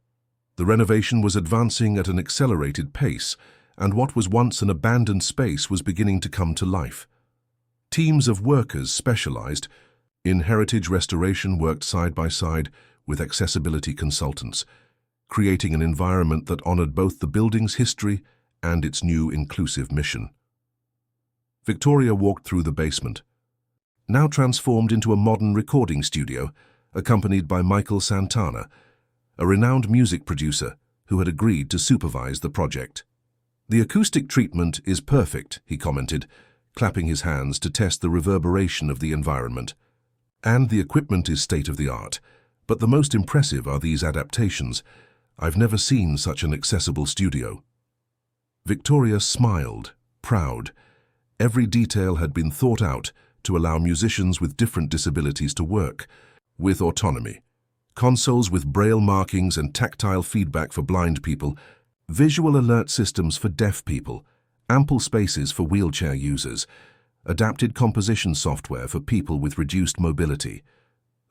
Speaker 1: The renovation was advancing at an accelerated pace, and what was once an abandoned space was beginning to come to life. Teams of workers specialized in heritage restoration worked side by side with accessibility consultants, creating an environment that honored both the building's history and its new inclusive mission. Victoria walked through the basement, now transformed into a modern recording studio, accompanied by Michael Santana, a renowned music producer who had agreed to supervise the project. "The acoustic treatment is perfect," he commented, clapping his hands to test the reverberation of the environment. "And the equipment is state-of-the-art. But the most impressive are these adaptations. I've never seen such an accessible studio." Victoria smiled, proud. Every detail had been thought out to allow musicians with different disabilities to work with autonomy. Consoles with braille markings and tactile feedback for blind people, visual alert systems for deaf people, ample spaces for wheelchair users, adapted composition software for people with reduced mobility.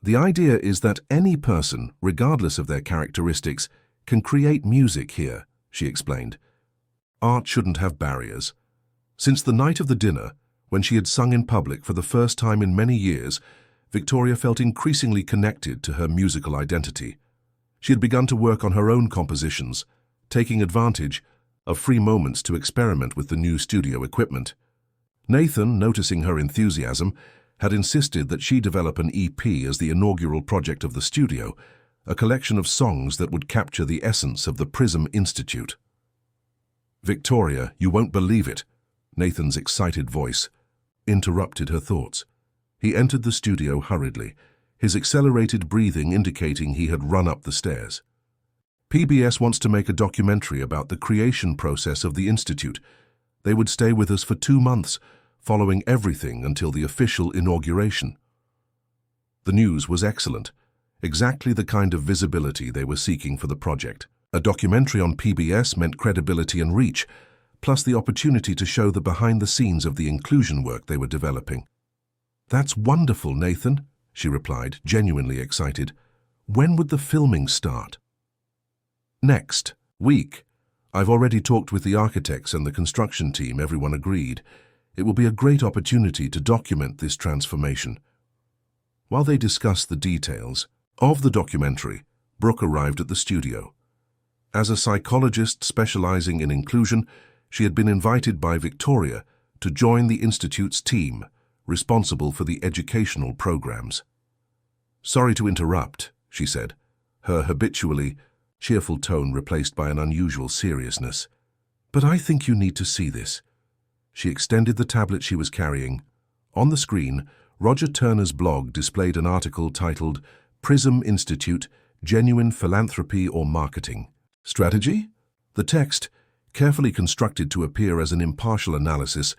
Speaker 1: The idea is that any person, regardless of their characteristics, can create music here, she explained. Art shouldn't have barriers. Since the night of the dinner, when she had sung in public for the first time in many years, Victoria felt increasingly connected to her musical identity. She had begun to work on her own compositions, taking advantage of free moments to experiment with the new studio equipment. Nathan, noticing her enthusiasm, had insisted that she develop an EP as the inaugural project of the studio, a collection of songs that would capture the essence of the Prism Institute. "Victoria, you won't believe it," Nathan's excited voice interrupted her thoughts. He entered the studio hurriedly, his accelerated breathing indicating he had run up the stairs. "PBS wants to make a documentary about the creation process of the Institute. They would stay with us for 2 months, following everything until the official inauguration." The news was excellent, exactly the kind of visibility they were seeking for the project. A documentary on PBS meant credibility and reach, plus the opportunity to show the behind-the-scenes of the inclusion work they were developing. "That's wonderful, Nathan," she replied, genuinely excited. "When would the filming start?" "Next week. I've already talked with the architects and the construction team," everyone agreed. "It will be a great opportunity to document this transformation." While they discussed the details of the documentary, Brooke arrived at the studio. As a psychologist specializing in inclusion, she had been invited by Victoria to join the Institute's team, responsible for the educational programs. "Sorry to interrupt," she said, her habitually cheerful tone replaced by an unusual seriousness. "But I think you need to see this." She extended the tablet she was carrying. On the screen, Roger Turner's blog displayed an article titled "Prism Institute, Genuine Philanthropy or Marketing Strategy?" The text, carefully constructed to appear as an impartial analysis,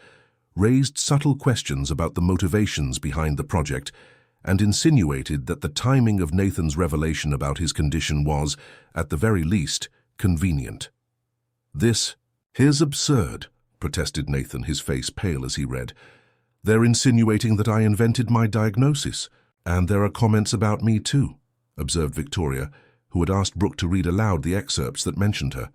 Speaker 1: raised subtle questions about the motivations behind the project and insinuated that the timing of Nathan's revelation about his condition was, at the very least, convenient. "This is absurd," protested Nathan, his face pale as he read. "They're insinuating that I invented my diagnosis, and there are comments about me too," observed Victoria, who had asked Brooke to read aloud the excerpts that mentioned her.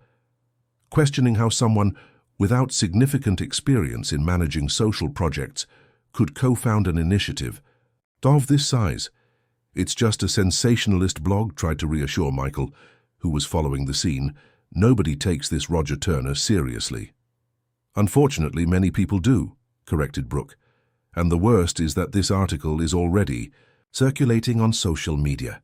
Speaker 1: Questioning how someone without significant experience in managing social projects could co-found an initiative of this size. "It's just a sensationalist blog," tried to reassure Michael, who was following the scene. "Nobody takes this Roger Turner seriously." "Unfortunately, many people do," corrected Brooke. "And the worst is that this article is already circulating on social media.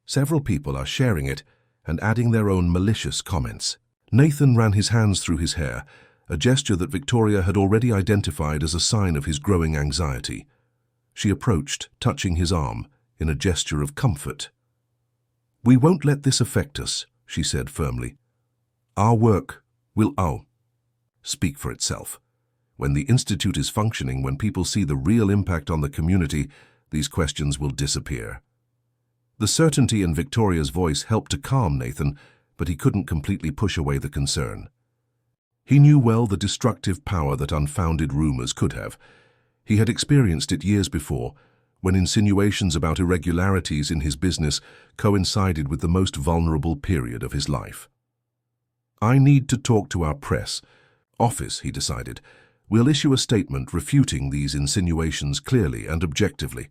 Speaker 1: Several people are sharing it and adding their own malicious comments." Nathan ran his hands through his hair, a gesture that Victoria had already identified as a sign of his growing anxiety. She approached, touching his arm, in a gesture of comfort. "We won't let this affect us," she said firmly. "Our work will speak for itself. When the Institute is functioning, when people see the real impact on the community, these questions will disappear." The certainty in Victoria's voice helped to calm Nathan, but he couldn't completely push away the concern. He knew well the destructive power that unfounded rumors could have. He had experienced it years before, when insinuations about irregularities in his business coincided with the most vulnerable period of his life. "I need to talk to our press office," he decided. "We'll issue a statement refuting these insinuations clearly and objectively."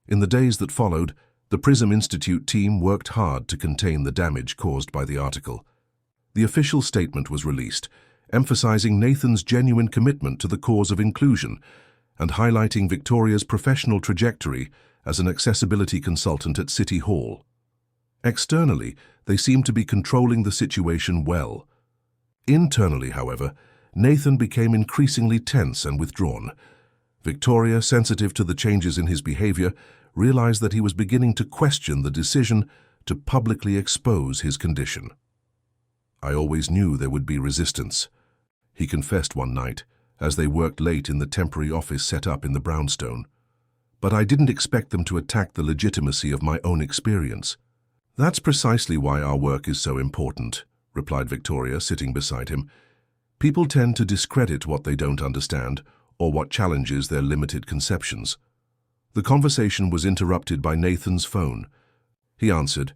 Speaker 1: In the days that followed, the Prism Institute team worked hard to contain the damage caused by the article. The official statement was released, emphasizing Nathan's genuine commitment to the cause of inclusion and highlighting Victoria's professional trajectory as an accessibility consultant at City Hall. Externally, they seemed to be controlling the situation well. Internally, however, Nathan became increasingly tense and withdrawn. Victoria, sensitive to the changes in his behavior, realized that he was beginning to question the decision to publicly expose his condition. "I always knew there would be resistance," he confessed one night, as they worked late in the temporary office set up in the brownstone. "But I didn't expect them to attack the legitimacy of my own experience." "That's precisely why our work is so important," replied Victoria, sitting beside him. "People tend to discredit what they don't understand or what challenges their limited conceptions." The conversation was interrupted by Nathan's phone. He answered,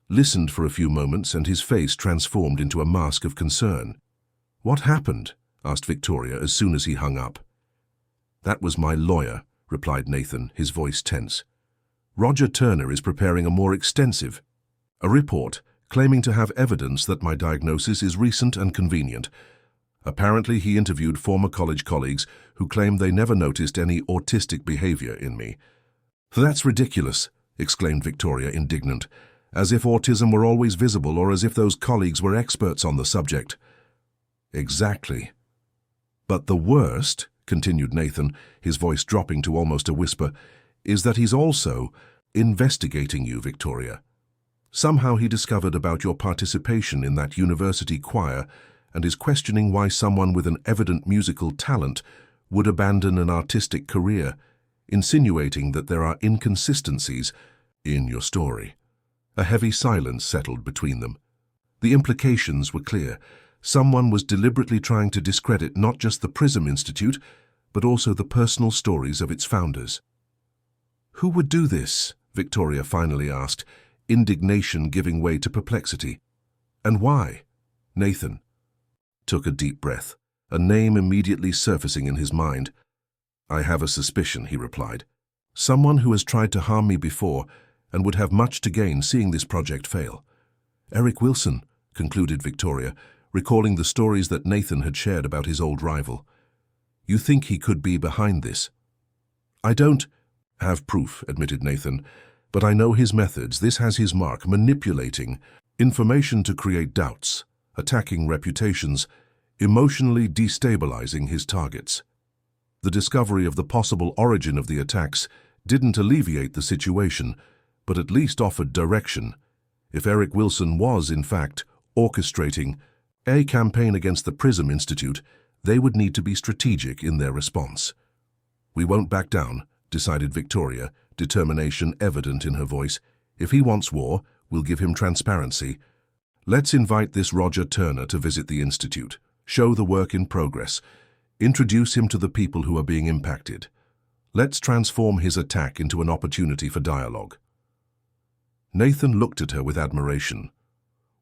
Speaker 1: listened for a few moments, and his face transformed into a mask of concern. "What happened?" asked Victoria as soon as he hung up. "That was my lawyer," replied Nathan, his voice tense. "Roger Turner is preparing a more extensive report, claiming to have evidence that my diagnosis is recent and convenient. Apparently, he interviewed former college colleagues who claimed they never noticed any autistic behavior in me." "That's ridiculous," exclaimed Victoria, indignant, "as if autism were always visible or as if those colleagues were experts on the subject." "Exactly. But the worst," continued Nathan, his voice dropping to almost a whisper, "is that he's also investigating you, Victoria. Somehow he discovered about your participation in that university choir and is questioning why someone with an evident musical talent would abandon an artistic career, insinuating that there are inconsistencies in your story." A heavy silence settled between them. The implications were clear. Someone was deliberately trying to discredit not just the Prism Institute, but also the personal stories of its founders. "Who would do this?" Victoria finally asked, indignation giving way to perplexity. "And why?" Nathan took a deep breath, a name immediately surfacing in his mind. "I have a suspicion," he replied. "Someone who has tried to harm me before and would have much to gain seeing this project fail." "Eric Wilson," concluded Victoria, recalling the stories that Nathan had shared about his old rival. "You think he could be behind this?" "I don't have proof," admitted Nathan, "but I know his methods. This has his mark, manipulating information to create doubts, attacking reputations, emotionally destabilizing his targets." The discovery of the possible origin of the attacks didn't alleviate the situation, but at least offered direction. If Eric Wilson was, in fact, orchestrating a campaign against the Prism Institute, they would need to be strategic in their response. "We won't back down," decided Victoria, determination evident in her voice. "If he wants war, we'll give him transparency. Let's invite this Roger Turner to visit the Institute, show the work in progress, introduce him to the people who are being impacted. Let's transform his attack into an opportunity for dialogue." Nathan looked at her with admiration.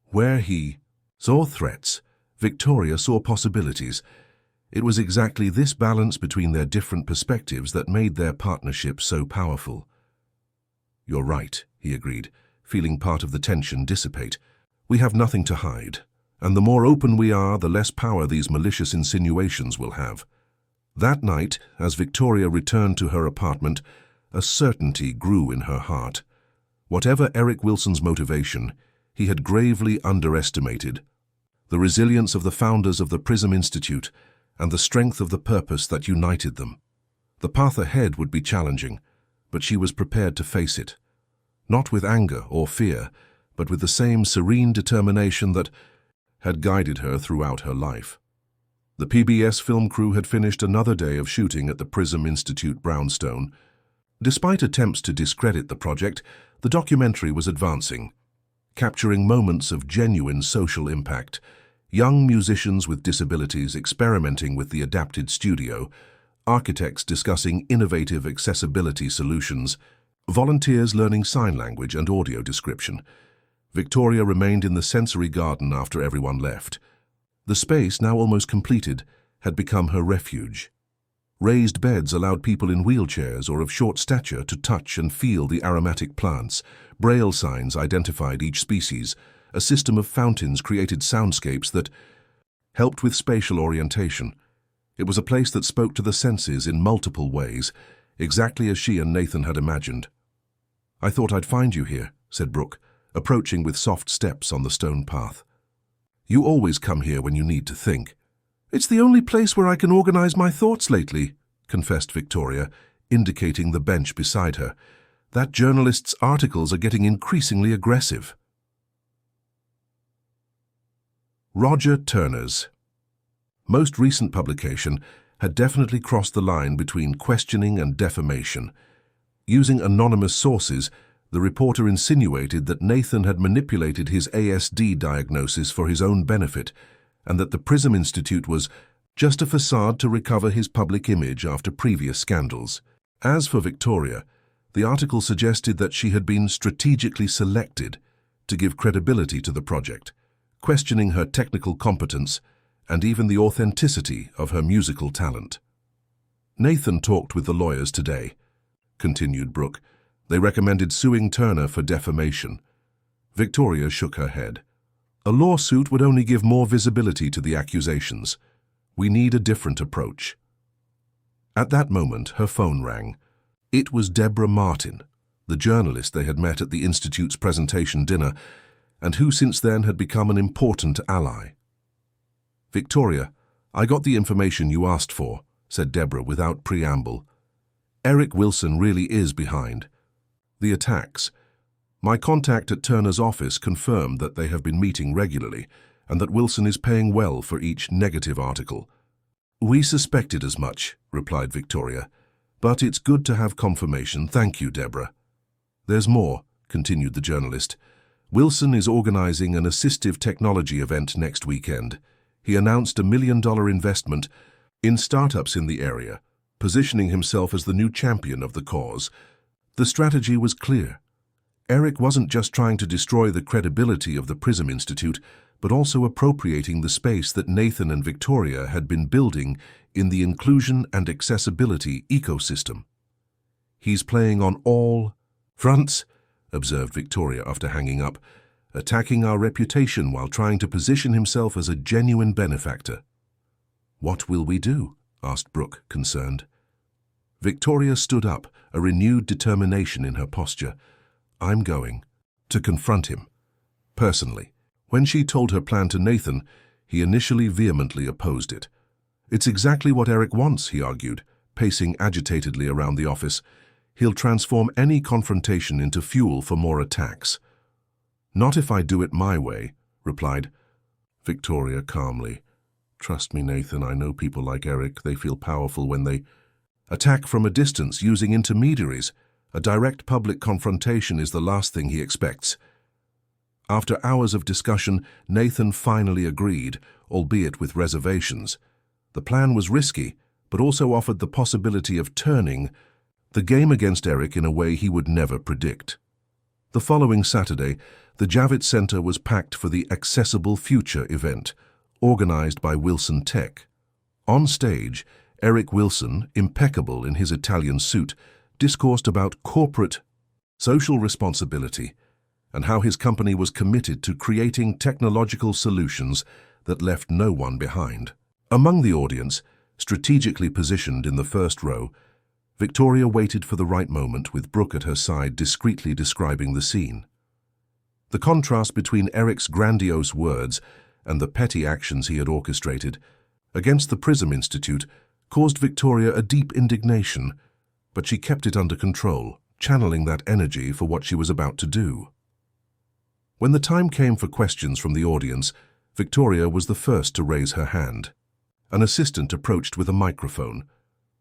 Speaker 1: Where he saw threats, Victoria saw possibilities. It was exactly this balance between their different perspectives that made their partnership so powerful. "You're right," he agreed, feeling part of the tension dissipate. "We have nothing to hide, and the more open we are, the less power these malicious insinuations will have." That night, as Victoria returned to her apartment, a certainty grew in her heart. Whatever Eric Wilson's motivation, he had gravely underestimated the resilience of the founders of the Prism Institute and the strength of the purpose that united them. The path ahead would be challenging, but she was prepared to face it, not with anger or fear, but with the same serene determination that had guided her throughout her life. The PBS film crew had finished another day of shooting at the Prism Institute brownstone. Despite attempts to discredit the project, the documentary was advancing, capturing moments of genuine social impact. Young musicians with disabilities experimenting with the adapted studio, architects discussing innovative accessibility solutions, volunteers learning sign language and audio description. Victoria remained in the sensory garden after everyone left. The space, now almost completed, had become her refuge. Raised beds allowed people in wheelchairs or of short stature to touch and feel the aromatic plants. Braille signs identified each species. A system of fountains created soundscapes that helped with spatial orientation. It was a place that spoke to the senses in multiple ways, exactly as she and Nathan had imagined. "I thought I'd find you here," said Brooke, approaching with soft steps on the stone path. "You always come here when you need to think." "It's the only place where I can organize my thoughts lately," confessed Victoria, indicating the bench beside her. "That journalist's articles are getting increasingly aggressive." Roger Turner's most recent publication had definitely crossed the line between questioning and defamation. Using anonymous sources, the reporter insinuated that Nathan had manipulated his ASD diagnosis for his own benefit, and that the Prism Institute was just a facade to recover his public image after previous scandals. As for Victoria, the article suggested that she had been strategically selected to give credibility to the project, questioning her technical competence and even the authenticity of her musical talent. "Nathan talked with the lawyers today," continued Brooke. "They recommended suing Turner for defamation." Victoria shook her head. "A lawsuit would only give more visibility to the accusations. We need a different approach." At that moment, her phone rang. It was Deborah Martin, the journalist they had met at the Institute's presentation dinner, and who since then had become an important ally. "Victoria, I got the information you asked for," said Deborah without preamble. "Eric Wilson really is behind the attacks. My contact at Turner's office confirmed that they have been meeting regularly and that Wilson is paying well for each negative article." "We suspected as much," replied Victoria, "but it's good to have confirmation. Thank you, Deborah." "There's more," continued the journalist. "Wilson is organizing an assistive technology event next weekend. He announced a $1 million investment in startups in the area, positioning himself as the new champion of the cause. The strategy was clear. Eric wasn't just trying to destroy the credibility of the Prism Institute, but also appropriating the space that Nathan and Victoria had been building in the inclusion and accessibility ecosystem. "He's playing on all fronts," observed Victoria after hanging up, "attacking our reputation while trying to position himself as a genuine benefactor." "What will we do?" asked Brooke, concerned. Victoria stood up, a renewed determination in her posture. "I'm going to confront him, personally." When she told her plan to Nathan, he initially vehemently opposed it. "It's exactly what Eric wants," he argued, pacing agitatedly around the office. "He'll transform any confrontation into fuel for more attacks." "Not if I do it my way," replied Victoria calmly. "Trust me, Nathan, I know people like Eric. They feel powerful when they attack from a distance using intermediaries. A direct public confrontation is the last thing he expects." After hours of discussion, Nathan finally agreed, albeit with reservations. The plan was risky, but also offered the possibility of turning the game against Eric in a way he would never predict. The following Saturday, the Javits Center was packed for the Accessible Future event, organized by Wilson Tech. On stage, Eric Wilson, impeccable in his Italian suit, discoursed about corporate social responsibility and how his company was committed to creating technological solutions that left no one behind. Among the audience, strategically positioned in the first row, Victoria waited for the right moment with Brooke at her side discreetly describing the scene. The contrast between Eric's grandiose words and the petty actions he had orchestrated against the Prism Institute caused Victoria a deep indignation, but she kept it under control, channeling that energy for what she was about to do. When the time came for questions from the audience, Victoria was the first to raise her hand. An assistant approached with a microphone.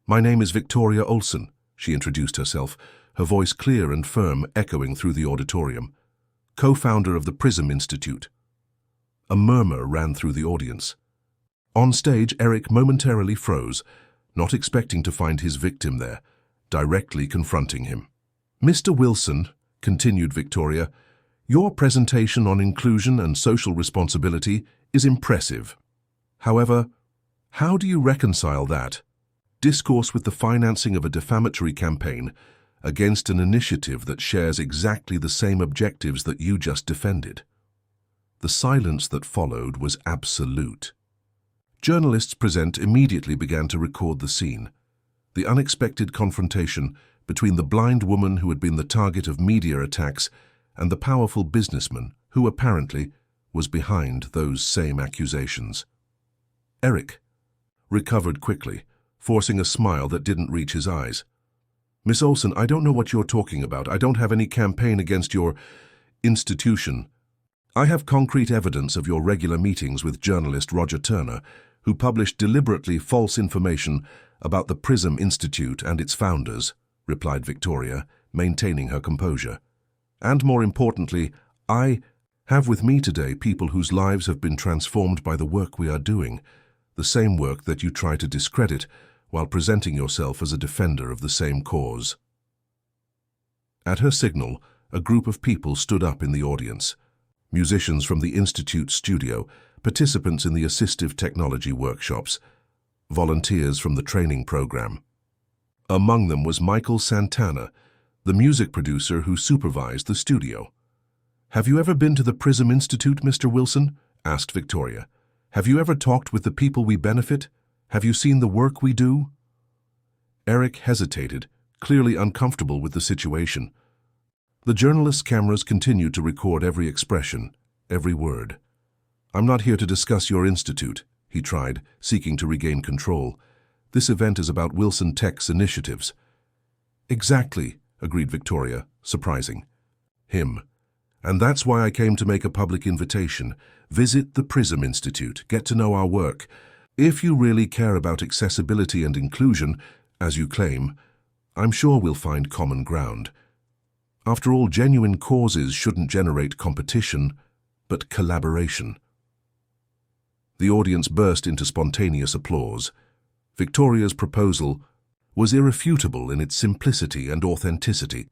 Speaker 1: "My name is Victoria Olson," she introduced herself, her voice clear and firm, echoing through the auditorium. "Co-founder of the Prism Institute." A murmur ran through the audience. On stage, Eric momentarily froze, not expecting to find his victim there, directly confronting him. "Mr. Wilson," continued Victoria, "your presentation on inclusion and social responsibility is impressive. However, how do you reconcile that discourse with the financing of a defamatory campaign against an initiative that shares exactly the same objectives that you just defended?" The silence that followed was absolute. Journalists present immediately began to record the scene. The unexpected confrontation between the blind woman who had been the target of media attacks and the powerful businessman who apparently was behind those same accusations. Eric recovered quickly, forcing a smile that didn't reach his eyes. "Miss Olson, I don't know what you're talking about. I don't have any campaign against your institution. I have concrete evidence of your regular meetings with journalist Roger Turner, who published deliberately false information about the PRISM Institute and its founders," replied Victoria, maintaining her composure. "And more importantly, I have with me today people whose lives have been transformed by the work we are doing, the same work that you try to discredit while presenting yourself as a defender of the same cause." At her signal, a group of people stood up in the audience. Musicians from the Institute's studio, participants in the assistive technology workshops, volunteers from the training program. Among them was Michael Santana, the music producer who supervised the studio. "Have you ever been to the PRISM Institute, Mr. Wilson?" asked Victoria. "Have you ever talked with the people we benefit? Have you seen the work we do?" Eric hesitated, clearly uncomfortable with the situation. The journalist's cameras continued to record every expression, every word. "I'm not here to discuss your institute," he tried, seeking to regain control. "This event is about Wilson Tech's initiatives." "Exactly," agreed Victoria, surprising him. "And that's why I came to make a public invitation. Visit the PRISM Institute, get to know our work. If you really care about accessibility and inclusion, as you claim, I'm sure we'll find common ground. After all, genuine causes shouldn't generate competition, but collaboration." The audience burst into spontaneous applause. Victoria's proposal was irrefutable in its simplicity and authenticity.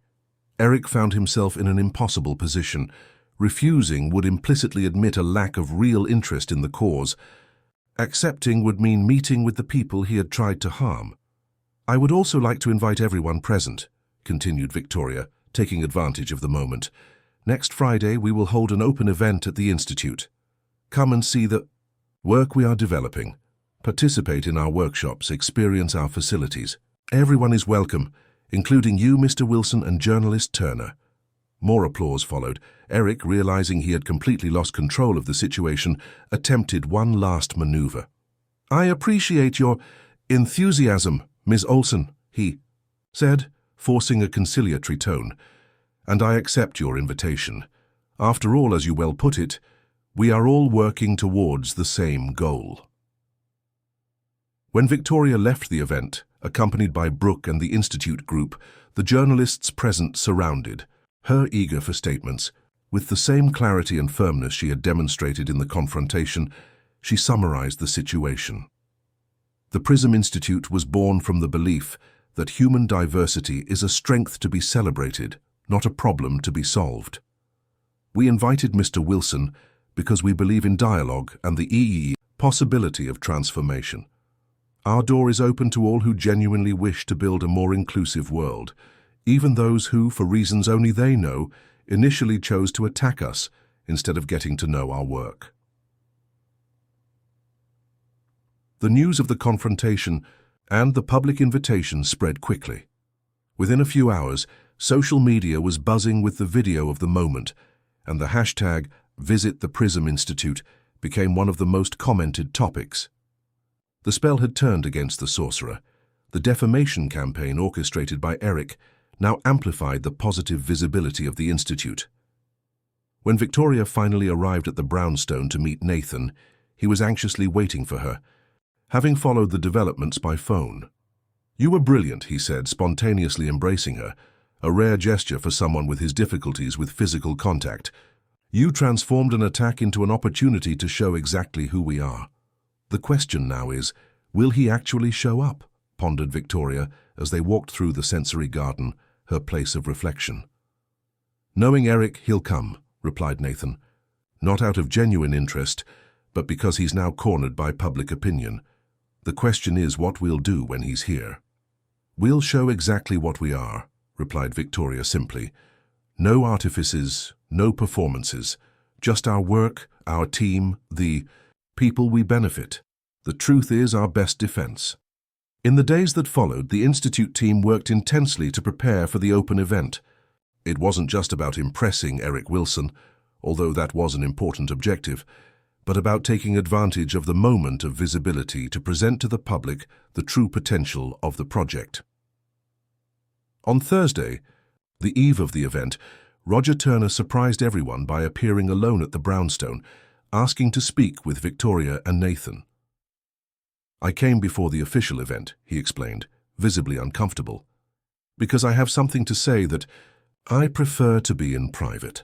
Speaker 1: Eric found himself in an impossible position. Refusing would implicitly admit a lack of real interest in the cause. Accepting would mean meeting with the people he had tried to harm. "I would also like to invite everyone present," continued Victoria, taking advantage of the moment. "Next Friday we will hold an open event at the Institute. Come and see the work we are developing. Participate in our workshops, experience our facilities. Everyone is welcome, including you, Mr. Wilson, and journalist Turner." More applause followed. Eric, realizing he had completely lost control of the situation, attempted one last maneuver. "I appreciate your enthusiasm, Ms. Olson," he said, forcing a conciliatory tone, "and I accept your invitation. After all, as you well put it, we are all working towards the same goal." When Victoria left the event, accompanied by Brooke and the Institute group, the journalists present surrounded her, eager for statements. With the same clarity and firmness she had demonstrated in the confrontation, she summarized the situation. The PRISM Institute was born from the belief that human diversity is a strength to be celebrated, not a problem to be solved. "We invited Mr. Wilson because we believe in dialogue and the possibility of transformation. Our door is open to all who genuinely wish to build a more inclusive world, even those who, for reasons only they know, initially chose to attack us instead of getting to know our work." The news of the confrontation and the public invitation spread quickly. Within a few hours, social media was buzzing with the video of the moment, and the hashtag Visit the PRISM Institute became one of the most commented topics. The spell had turned against the sorcerer. The defamation campaign orchestrated by Eric now amplified the positive visibility of the Institute. When Victoria finally arrived at the brownstone to meet Nathan, he was anxiously waiting for her, having followed the developments by phone. "You were brilliant," he said, spontaneously embracing her, a rare gesture for someone with his difficulties with physical contact. You transformed an attack into an opportunity to show exactly who we are. The question now is, will he actually show up? Pondered Victoria as they walked through the sensory garden, her place of reflection. Knowing Eric, he'll come, replied Nathan. Not out of genuine interest, but because he's now cornered by public opinion. The question is what we'll do when he's here. We'll show exactly what we are, replied Victoria simply. No artifices, no performances, just our work, our team, the people we benefit. The truth is our best defense. In the days that followed, the Institute team worked intensely to prepare for the open event. It wasn't just about impressing Eric Wilson, although that was an important objective, but about taking advantage of the moment of visibility to present to the public the true potential of the project. On Thursday, the eve of the event, Roger Turner surprised everyone by appearing alone at the brownstone, asking to speak with Victoria and Nathan. I came before the official event, he explained, visibly uncomfortable, because I have something to say that I prefer to be in private.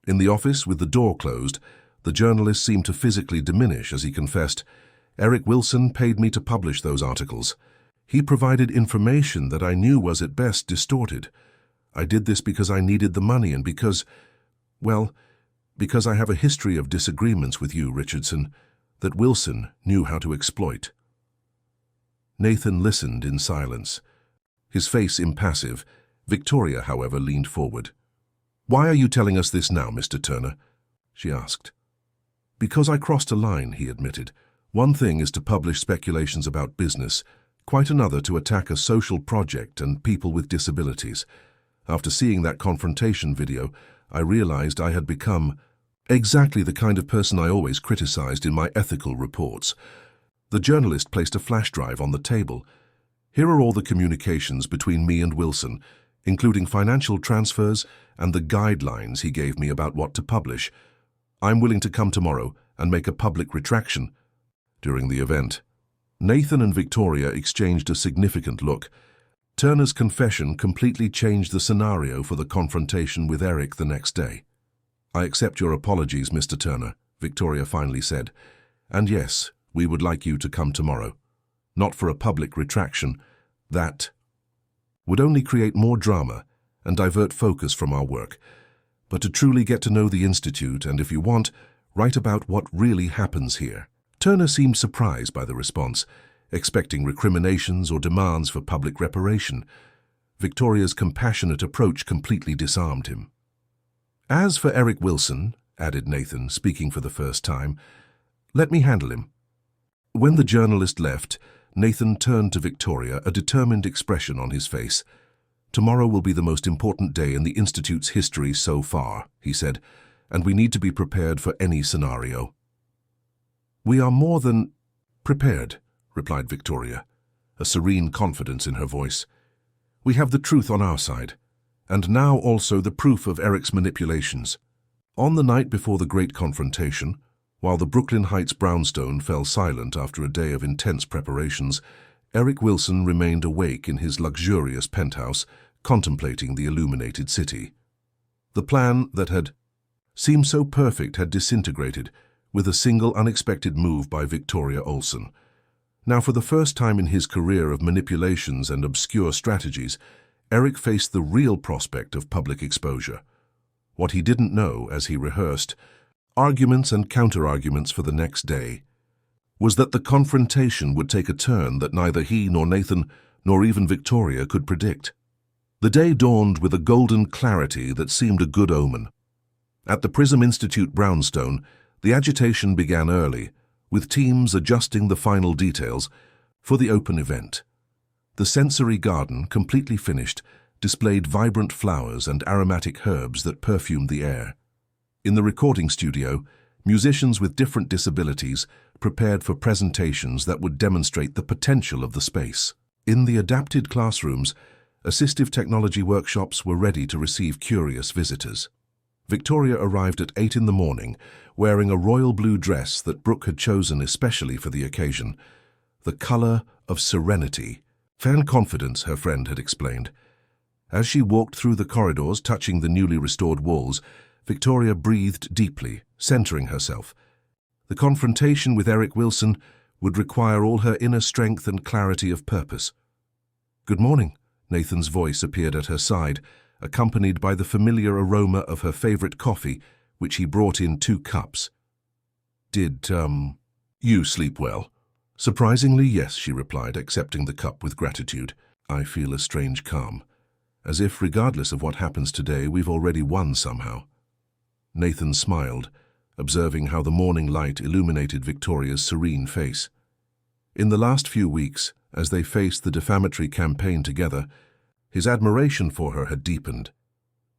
Speaker 1: In the office, with the door closed, the journalist seemed to physically diminish as he confessed, Eric Wilson paid me to publish those articles. He provided information that I knew was at best distorted. I did this because I needed the money and because I have a history of disagreements with you, Richardson, that Wilson knew how to exploit. Nathan listened in silence, his face impassive. Victoria, however, leaned forward. Why are you telling us this now, Mr. Turner? She asked. Because I crossed a line, he admitted. One thing is to publish speculations about business, quite another to attack a social project and people with disabilities. After seeing that confrontation video, I realized I had become exactly the kind of person I always criticized in my ethical reports. The journalist placed a flash drive on the table. Here are all the communications between me and Wilson, including financial transfers and the guidelines he gave me about what to publish. I'm willing to come tomorrow and make a public retraction. During the event, Nathan and Victoria exchanged a significant look. Turner's confession completely changed the scenario for the confrontation with Eric the next day. I accept your apologies, Mr. Turner, Victoria finally said. And yes, we would like you to come tomorrow. Not for a public retraction. That would only create more drama and divert focus from our work, but to truly get to know the Institute and, if you want, write about what really happens here. Turner seemed surprised by the response, expecting recriminations or demands for public reparation. Victoria's compassionate approach completely disarmed him. As for Eric Wilson, added Nathan, speaking for the first time, let me handle him. When the journalist left, Nathan turned to Victoria, a determined expression on his face. Tomorrow will be the most important day in the Institute's history so far, he said, and we need to be prepared for any scenario. We are more than prepared, replied Victoria, a serene confidence in her voice. We have the truth on our side, and now also the proof of Eric's manipulations. On the night before the great confrontation, while the Brooklyn Heights brownstone fell silent after a day of intense preparations, Eric Wilson remained awake in his luxurious penthouse, contemplating the illuminated city. The plan that had seemed so perfect had disintegrated with a single unexpected move by Victoria Olsen. Now, for the first time in his career of manipulations and obscure strategies, Eric faced the real prospect of public exposure. What he didn't know, as he rehearsed arguments and counter-arguments for the next day, was that the confrontation would take a turn that neither he nor Nathan nor even Victoria could predict. The day dawned with a golden clarity that seemed a good omen. At the Prism Institute brownstone, the agitation began early, with teams adjusting the final details for the open event. The sensory garden, completely finished, displayed vibrant flowers and aromatic herbs that perfumed the air. In the recording studio, musicians with different disabilities prepared for presentations that would demonstrate the potential of the space. In the adapted classrooms, assistive technology workshops were ready to receive curious visitors. Victoria arrived at 8 in the morning, wearing a royal blue dress that Brooke had chosen especially for the occasion. The color of serenity. Fan confidence, her friend had explained. As she walked through the corridors touching the newly restored walls, Victoria breathed deeply, centering herself. The confrontation with Eric Wilson would require all her inner strength and clarity of purpose. "Good morning," Nathan's voice appeared at her side, accompanied by the familiar aroma of her favorite coffee, which he brought in 2 cups. "Did, you sleep well?" "Surprisingly, yes," she replied, accepting the cup with gratitude. "I feel a strange calm, as if, regardless of what happens today, we've already won somehow." Nathan smiled, observing how the morning light illuminated Victoria's serene face. In the last few weeks, as they faced the defamatory campaign together, his admiration for her had deepened.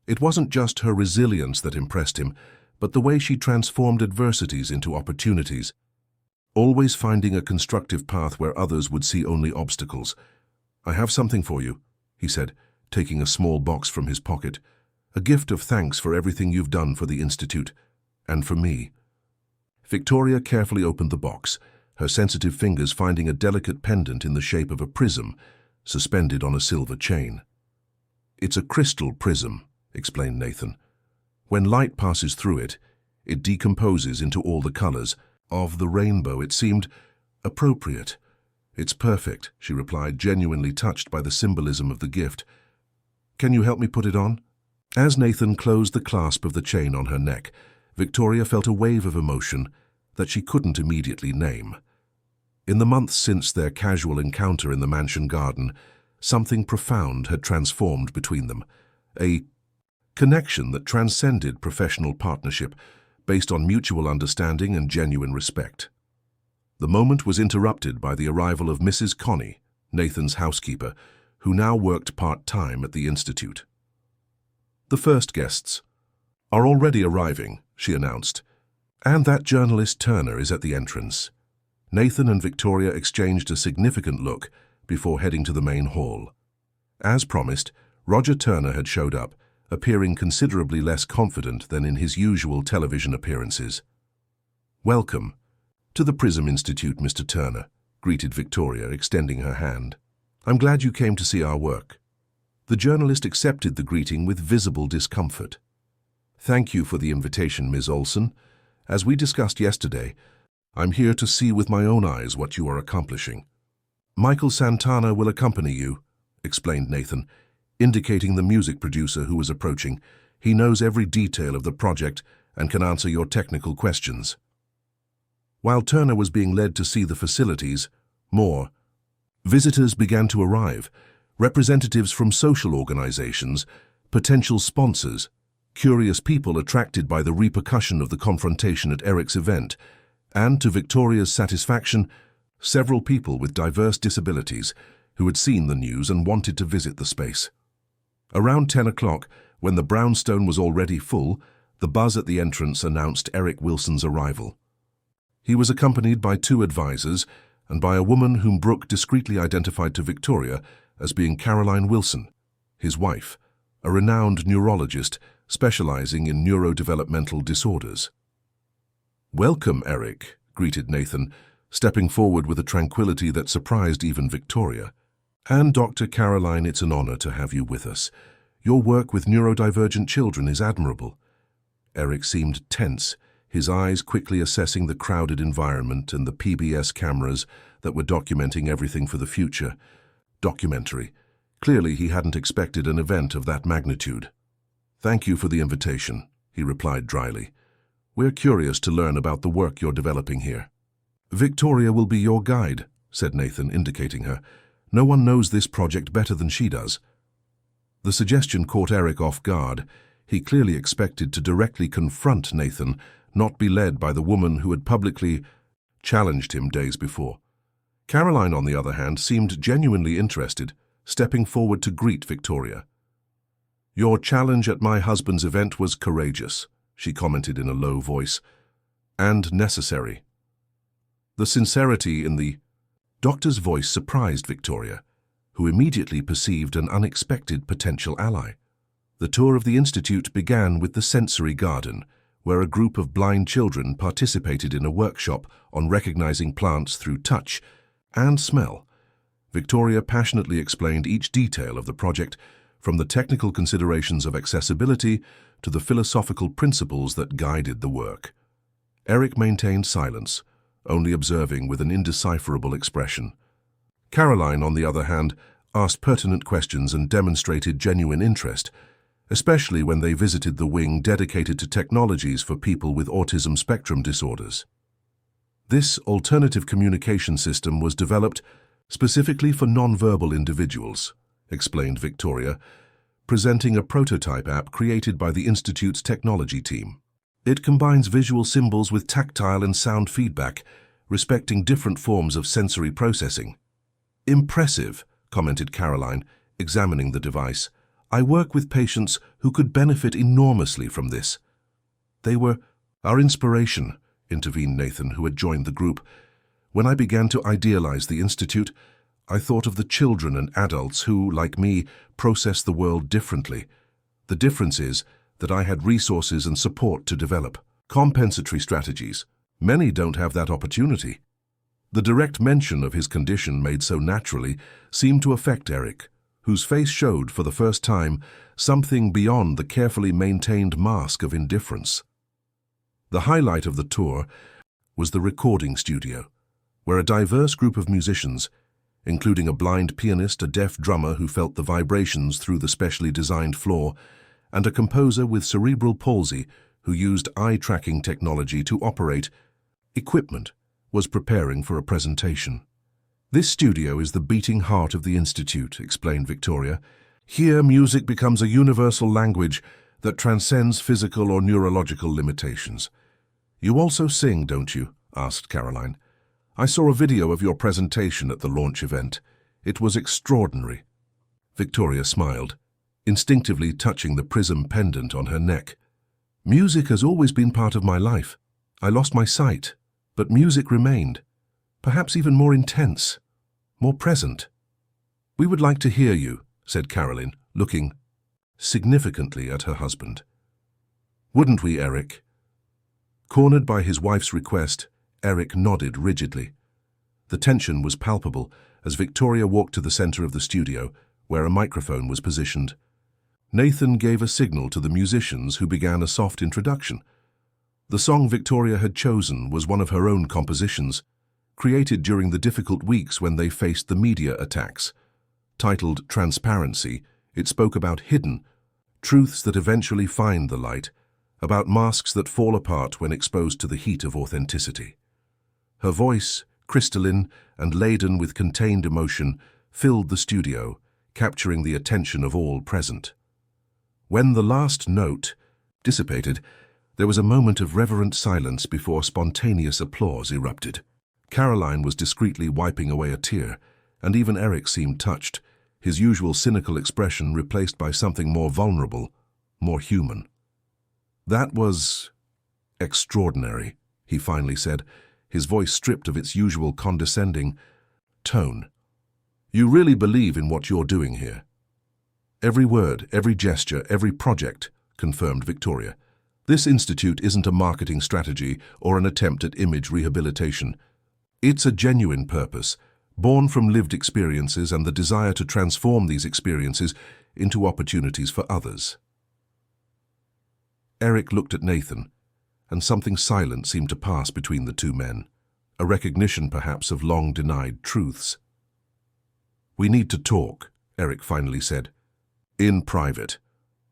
Speaker 1: It wasn't just her resilience that impressed him, but the way she transformed adversities into opportunities, always finding a constructive path where others would see only obstacles. "I have something for you," he said, taking a small box from his pocket. "A gift of thanks for everything you've done for the Institute, and for me." Victoria carefully opened the box, her sensitive fingers finding a delicate pendant in the shape of a prism, suspended on a silver chain. "It's a crystal prism," explained Nathan. "When light passes through it, it decomposes into all the colors of the rainbow." It seemed appropriate. "It's perfect," she replied, genuinely touched by the symbolism of the gift. "Can you help me put it on?" As Nathan closed the clasp of the chain on her neck, Victoria felt a wave of emotion that she couldn't immediately name. In the months since their casual encounter in the mansion garden, something profound had transformed between them, a connection that transcended professional partnership, based on mutual understanding and genuine respect. The moment was interrupted by the arrival of Mrs. Connie, Nathan's housekeeper, who now worked part-time at the Institute. "The first guests are already arriving," she announced, "and that journalist Turner is at the entrance." Nathan and Victoria exchanged a significant look before heading to the main hall. As promised, Roger Turner had showed up, appearing considerably less confident than in his usual television appearances. "Welcome to the Prism Institute, Mr. Turner," greeted Victoria, extending her hand. "I'm glad you came to see our work." The journalist accepted the greeting with visible discomfort. "Thank you for the invitation, Ms. Olson. As we discussed yesterday, I'm here to see with my own eyes what you are accomplishing." "Michael Santana will accompany you," explained Nathan, indicating the music producer who was approaching. "He knows every detail of the project and can answer your technical questions." While Turner was being led to see the facilities, more visitors began to arrive, representatives from social organizations, potential sponsors, curious people attracted by the repercussion of the confrontation at Eric's event, and, to Victoria's satisfaction, several people with diverse disabilities who had seen the news and wanted to visit the space. Around 10 o'clock, when the brownstone was already full, the buzz at the entrance announced Eric Wilson's arrival. He was accompanied by 2 advisors and by a woman whom Brooke discreetly identified to Victoria as being Caroline Wilson, his wife, a renowned neurologist specializing in neurodevelopmental disorders. "Welcome, Eric," greeted Nathan, stepping forward with a tranquility that surprised even Victoria. "And Dr. Caroline, it's an honor to have you with us. Your work with neurodivergent children is admirable." Eric seemed tense, his eyes quickly assessing the crowded environment and the PBS cameras that were documenting everything for the future. Documentary. Clearly he hadn't expected an event of that magnitude. "Thank you for the invitation," he replied dryly. "We're curious to learn about the work you're developing here." "Victoria will be your guide," said Nathan, indicating her. "No one knows this project better than she does." The suggestion caught Eric off guard. He clearly expected to directly confront Nathan, not be led by the woman who had publicly challenged him days before. Caroline, on the other hand, seemed genuinely interested, stepping forward to greet Victoria. "Your challenge at my husband's event was courageous," she commented in a low voice, "and necessary." The sincerity in the doctor's voice surprised Victoria, who immediately perceived an unexpected potential ally. The tour of the Institute began with the sensory garden, where a group of blind children participated in a workshop on recognizing plants through touch and smell. Victoria passionately explained each detail of the project, from the technical considerations of accessibility to the philosophical principles that guided the work. Eric maintained silence, only observing with an indecipherable expression. Caroline, on the other hand, asked pertinent questions and demonstrated genuine interest, especially when they visited the wing dedicated to technologies for people with autism spectrum disorders. This alternative communication system was developed specifically for nonverbal individuals, explained Victoria, presenting a prototype app created by the Institute's technology team. It combines visual symbols with tactile and sound feedback, respecting different forms of sensory processing. Impressive, commented Caroline, examining the device. I work with patients who could benefit enormously from this. They were our inspiration, intervened Nathan, who had joined the group. When I began to idealize the Institute, I thought of the children and adults who, like me, process the world differently. The difference is that I had resources and support to develop compensatory strategies. Many don't have that opportunity. The direct mention of his condition made so naturally seemed to affect Eric, whose face showed for the first time something beyond the carefully maintained mask of indifference. The highlight of the tour was the recording studio, where a diverse group of musicians, including a blind pianist, a deaf drummer who felt the vibrations through the specially designed floor, and a composer with cerebral palsy who used eye-tracking technology to operate equipment, was preparing for a presentation. This studio is the beating heart of the Institute, explained Victoria. Here, music becomes a universal language that transcends physical or neurological limitations. You also sing, don't you? Asked Caroline. I saw a video of your presentation at the launch event. It was extraordinary. Victoria smiled, instinctively touching the prism pendant on her neck. Music has always been part of my life. I lost my sight, but music remained, perhaps even more intense, more present. We would like to hear you, said Caroline, looking significantly at her husband. Wouldn't we, Eric? Cornered by his wife's request, Eric nodded rigidly. The tension was palpable as Victoria walked to the center of the studio, where a microphone was positioned. Nathan gave a signal to the musicians, who began a soft introduction. The song Victoria had chosen was one of her own compositions, created during the difficult weeks when they faced the media attacks. Titled Transparency, it spoke about hidden truths that eventually find the light, about masks that fall apart when exposed to the heat of authenticity. Her voice, crystalline and laden with contained emotion, filled the studio, capturing the attention of all present. When the last note dissipated, there was a moment of reverent silence before spontaneous applause erupted. Caroline was discreetly wiping away a tear, and even Eric seemed touched, his usual cynical expression replaced by something more vulnerable, more human. That was extraordinary, he finally said, his voice stripped of its usual condescending tone. You really believe in what you're doing here? Every word, every gesture, every project, confirmed Victoria. This institute isn't a marketing strategy or an attempt at image rehabilitation. It's a genuine purpose, born from lived experiences and the desire to transform these experiences into opportunities for others. Eric looked at Nathan, and something silent seemed to pass between the two men, a recognition perhaps of long-denied truths. We need to talk, Eric finally said. In private.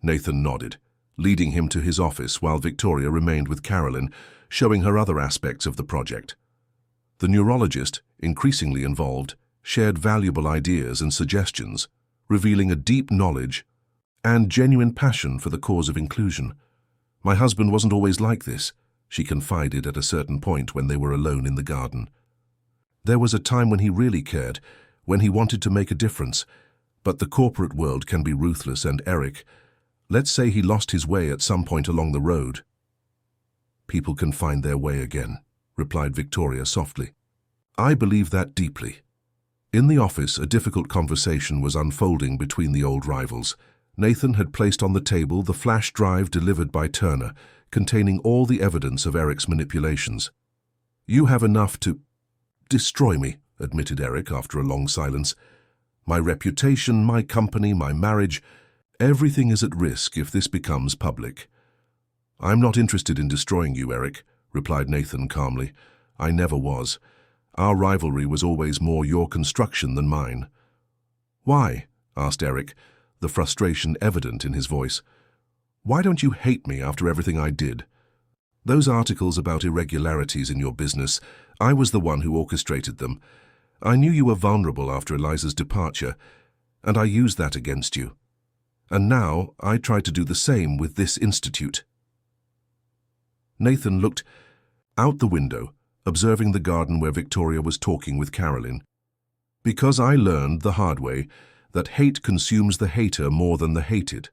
Speaker 1: Nathan nodded, leading him to his office while Victoria remained with Caroline, showing her other aspects of the project. The neurologist, increasingly involved, shared valuable ideas and suggestions, revealing a deep knowledge and genuine passion for the cause of inclusion. My husband wasn't always like this, she confided at a certain point when they were alone in the garden. There was a time when he really cared, when he wanted to make a difference, but the corporate world can be ruthless, and Eric, let's say he lost his way at some point along the road. People can find their way again, replied Victoria softly. I believe that deeply. In the office, a difficult conversation was unfolding between the old rivals. Nathan had placed on the table the flash drive delivered by Turner, containing all the evidence of Eric's manipulations. You have enough to destroy me, admitted Eric after a long silence. My reputation, my company, my marriage, Everything is at risk if this becomes public. I'm not interested in destroying you, Eric, replied Nathan calmly. I never was. Our rivalry was always more your construction than mine. Why? Asked Eric, the frustration evident in his voice. Why don't you hate me after everything I did? Those articles about irregularities in your business, I was the one who orchestrated them. I knew you were vulnerable after Eliza's departure, and I used that against you. And now I try to do the same with this institute. Nathan looked out the window, observing the garden where Victoria was talking with Caroline. Because I learned the hard way that hate consumes the hater more than the hated.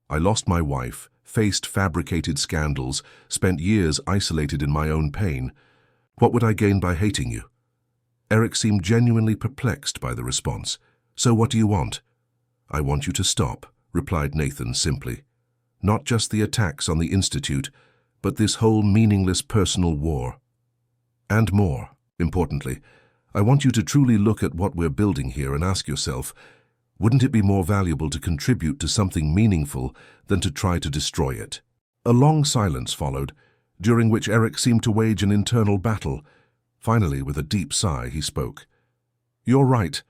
Speaker 1: I lost my wife, faced fabricated scandals, spent years isolated in my own pain. What would I gain by hating you? Eric seemed genuinely perplexed by the response. So what do you want? I want you to stop, replied Nathan simply. Not just the attacks on the Institute, but this whole meaningless personal war. And more, importantly, I want you to truly look at what we're building here and ask yourself, wouldn't it be more valuable to contribute to something meaningful than to try to destroy it? A long silence followed, during which Eric seemed to wage an internal battle. Finally, with a deep sigh, he spoke. You're right,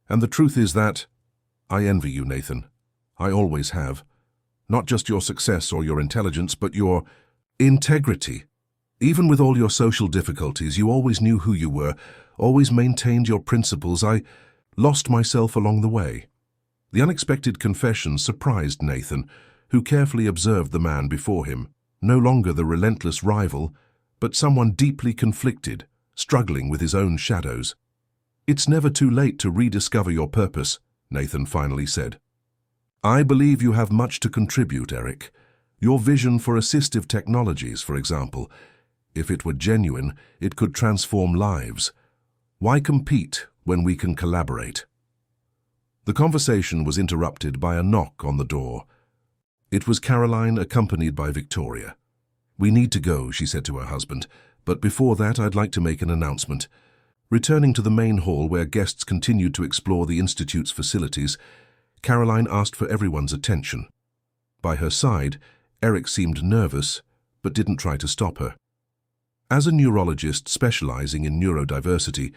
Speaker 1: and the truth is that I envy you, Nathan. I always have. Not just your success or your intelligence, but your integrity. Even with all your social difficulties, you always knew who you were, always maintained your principles. I lost myself along the way. The unexpected confession surprised Nathan, who carefully observed the man before him, no longer the relentless rival, but someone deeply conflicted, struggling with his own shadows. It's never too late to rediscover your purpose, Nathan finally said. I believe you have much to contribute, Eric. Your vision for assistive technologies, for example. If it were genuine, it could transform lives. Why compete when we can collaborate? The conversation was interrupted by a knock on the door. It was Caroline, accompanied by Victoria. We need to go, she said to her husband, but before that I'd like to make an announcement. Returning to the main hall where guests continued to explore the Institute's facilities, Caroline asked for everyone's attention. By her side, Eric seemed nervous, but didn't try to stop her. As a neurologist specializing in neurodiversity,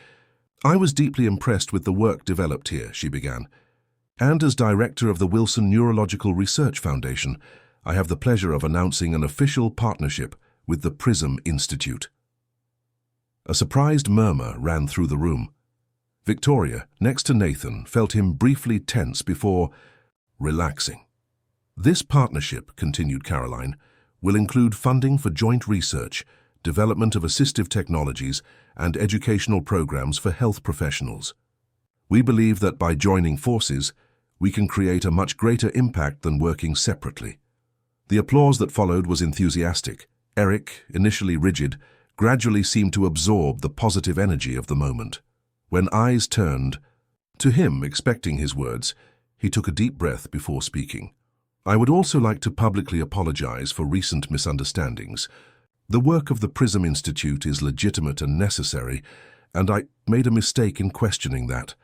Speaker 1: I was deeply impressed with the work developed here, she began. And as director of the Wilson Neurological Research Foundation, I have the pleasure of announcing an official partnership with the PRISM Institute. A surprised murmur ran through the room. Victoria, next to Nathan, felt him briefly tense before relaxing. This partnership, continued Caroline, will include funding for joint research, development of assistive technologies, and educational programs for health professionals. We believe that by joining forces, we can create a much greater impact than working separately. The applause that followed was enthusiastic. Eric, initially rigid, gradually seemed to absorb the positive energy of the moment. When eyes turned to him, expecting his words, he took a deep breath before speaking. I would also like to publicly apologize for recent misunderstandings. The work of the PRISM Institute is legitimate and necessary, and I made a mistake in questioning that.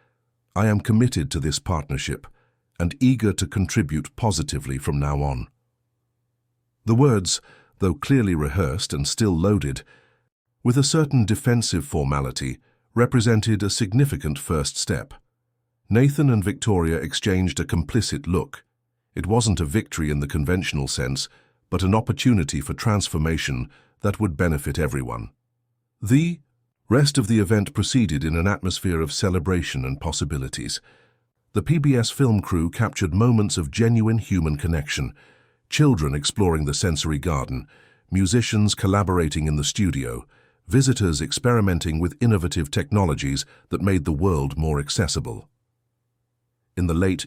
Speaker 1: I am committed to this partnership and eager to contribute positively from now on. The words, though clearly rehearsed and still loaded, with a certain defensive formality, represented a significant first step. Nathan and Victoria exchanged a complicit look. It wasn't a victory in the conventional sense, but an opportunity for transformation that would benefit everyone. The rest of the event proceeded in an atmosphere of celebration and possibilities. The PBS film crew captured moments of genuine human connection, children exploring the sensory garden, musicians collaborating in the studio, visitors experimenting with innovative technologies that made the world more accessible. In the late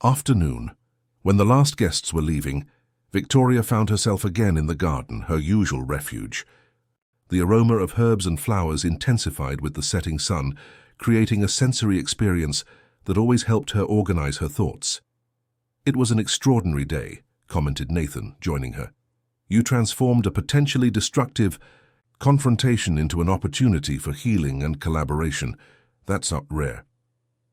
Speaker 1: afternoon, when the last guests were leaving, Victoria found herself again in the garden, her usual refuge. The aroma of herbs and flowers intensified with the setting sun, creating a sensory experience that always helped her organize her thoughts. It was an extraordinary day, commented Nathan, joining her. You transformed a potentially destructive confrontation into an opportunity for healing and collaboration. That's not rare.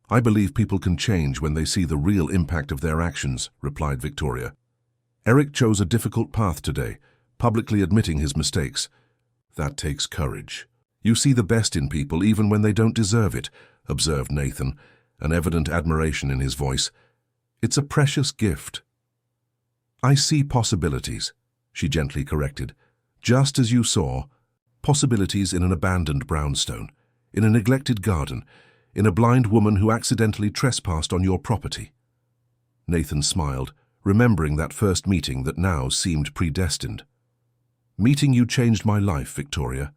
Speaker 1: "I believe people can change when they see the real impact of their actions," replied Victoria. "Eric chose a difficult path today, publicly admitting his mistakes. That takes courage. You see the best in people even when they don't deserve it," observed Nathan, an evident admiration in his voice. "It's a precious gift." "I see possibilities," she gently corrected. "Just as you saw, possibilities in an abandoned brownstone, in a neglected garden, in a blind woman who accidentally trespassed on your property." Nathan smiled, remembering that first meeting that now seemed predestined. "Meeting you changed my life, Victoria.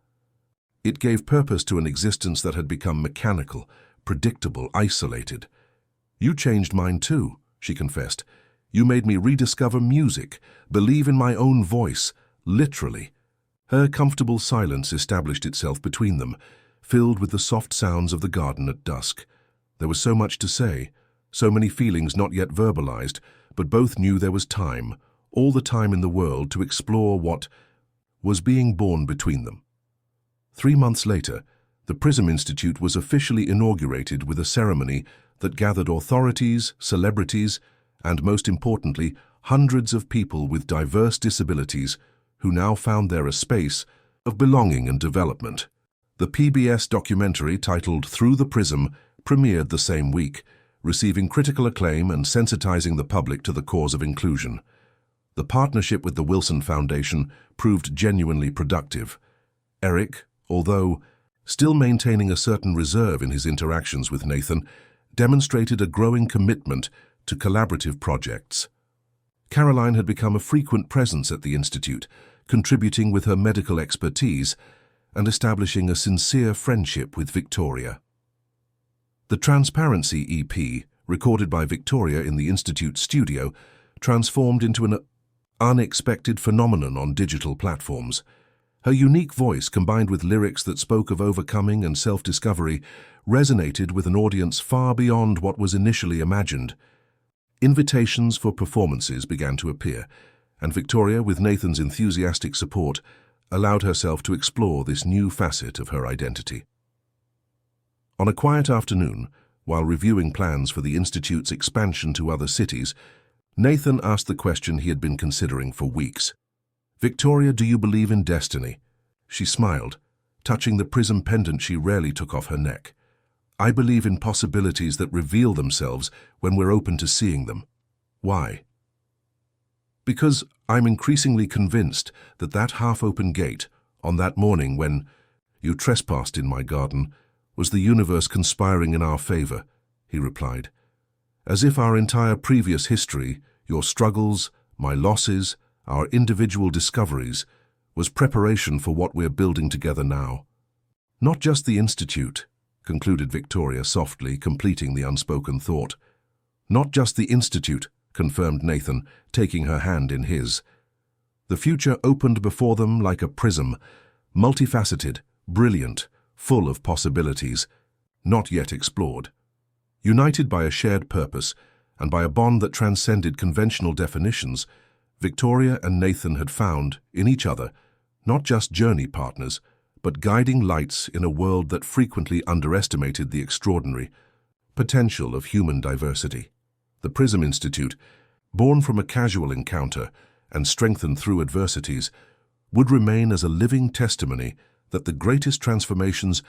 Speaker 1: It gave purpose to an existence that had become mechanical, predictable, isolated. You changed mine too," she confessed. "You made me rediscover music, believe in my own voice, literally." Her comfortable silence established itself between them, filled with the soft sounds of the garden at dusk. There was so much to say, so many feelings not yet verbalized, but both knew there was time, all the time in the world, to explore what was being born between them. 3 months later, the Prism Institute was officially inaugurated with a ceremony that gathered authorities, celebrities, and most importantly, hundreds of people with diverse disabilities who now found there a space of belonging and development. The PBS documentary titled Through the Prism premiered the same week, receiving critical acclaim and sensitizing the public to the cause of inclusion. The partnership with the Wilson Foundation proved genuinely productive. Eric, although still maintaining a certain reserve in his interactions with Nathan, demonstrated a growing commitment to collaborative projects. Caroline had become a frequent presence at the Institute, contributing with her medical expertise and establishing a sincere friendship with Victoria. The Transparency EP, recorded by Victoria in the Institute studio, transformed into an unexpected phenomenon on digital platforms. Her unique voice, combined with lyrics that spoke of overcoming and self-discovery, resonated with an audience far beyond what was initially imagined. Invitations for performances began to appear, and Victoria, with Nathan's enthusiastic support, allowed herself to explore this new facet of her identity. On a quiet afternoon, while reviewing plans for the Institute's expansion to other cities, Nathan asked the question he had been considering for weeks. "Victoria, do you believe in destiny?" She smiled, touching the prism pendant she rarely took off her neck. "I believe in possibilities that reveal themselves when we're open to seeing them." "Why?" "Because I'm increasingly convinced that that half-open gate, on that morning when you trespassed in my garden, was the universe conspiring in our favor," he replied. "As if our entire previous history, your struggles, my losses, our individual discoveries, was preparation for what we're building together now." "Not just the Institute," concluded Victoria softly, completing the unspoken thought. "Not just the Institute," confirmed Nathan, taking her hand in his. The future opened before them like a prism, multifaceted, brilliant, full of possibilities, not yet explored. United by a shared purpose and by a bond that transcended conventional definitions, Victoria and Nathan had found, in each other, not just journey partners, but guiding lights in a world that frequently underestimated the extraordinary potential of human diversity. The Prism Institute, born from a casual encounter and strengthened through adversities, would remain as a living testimony that the greatest transformations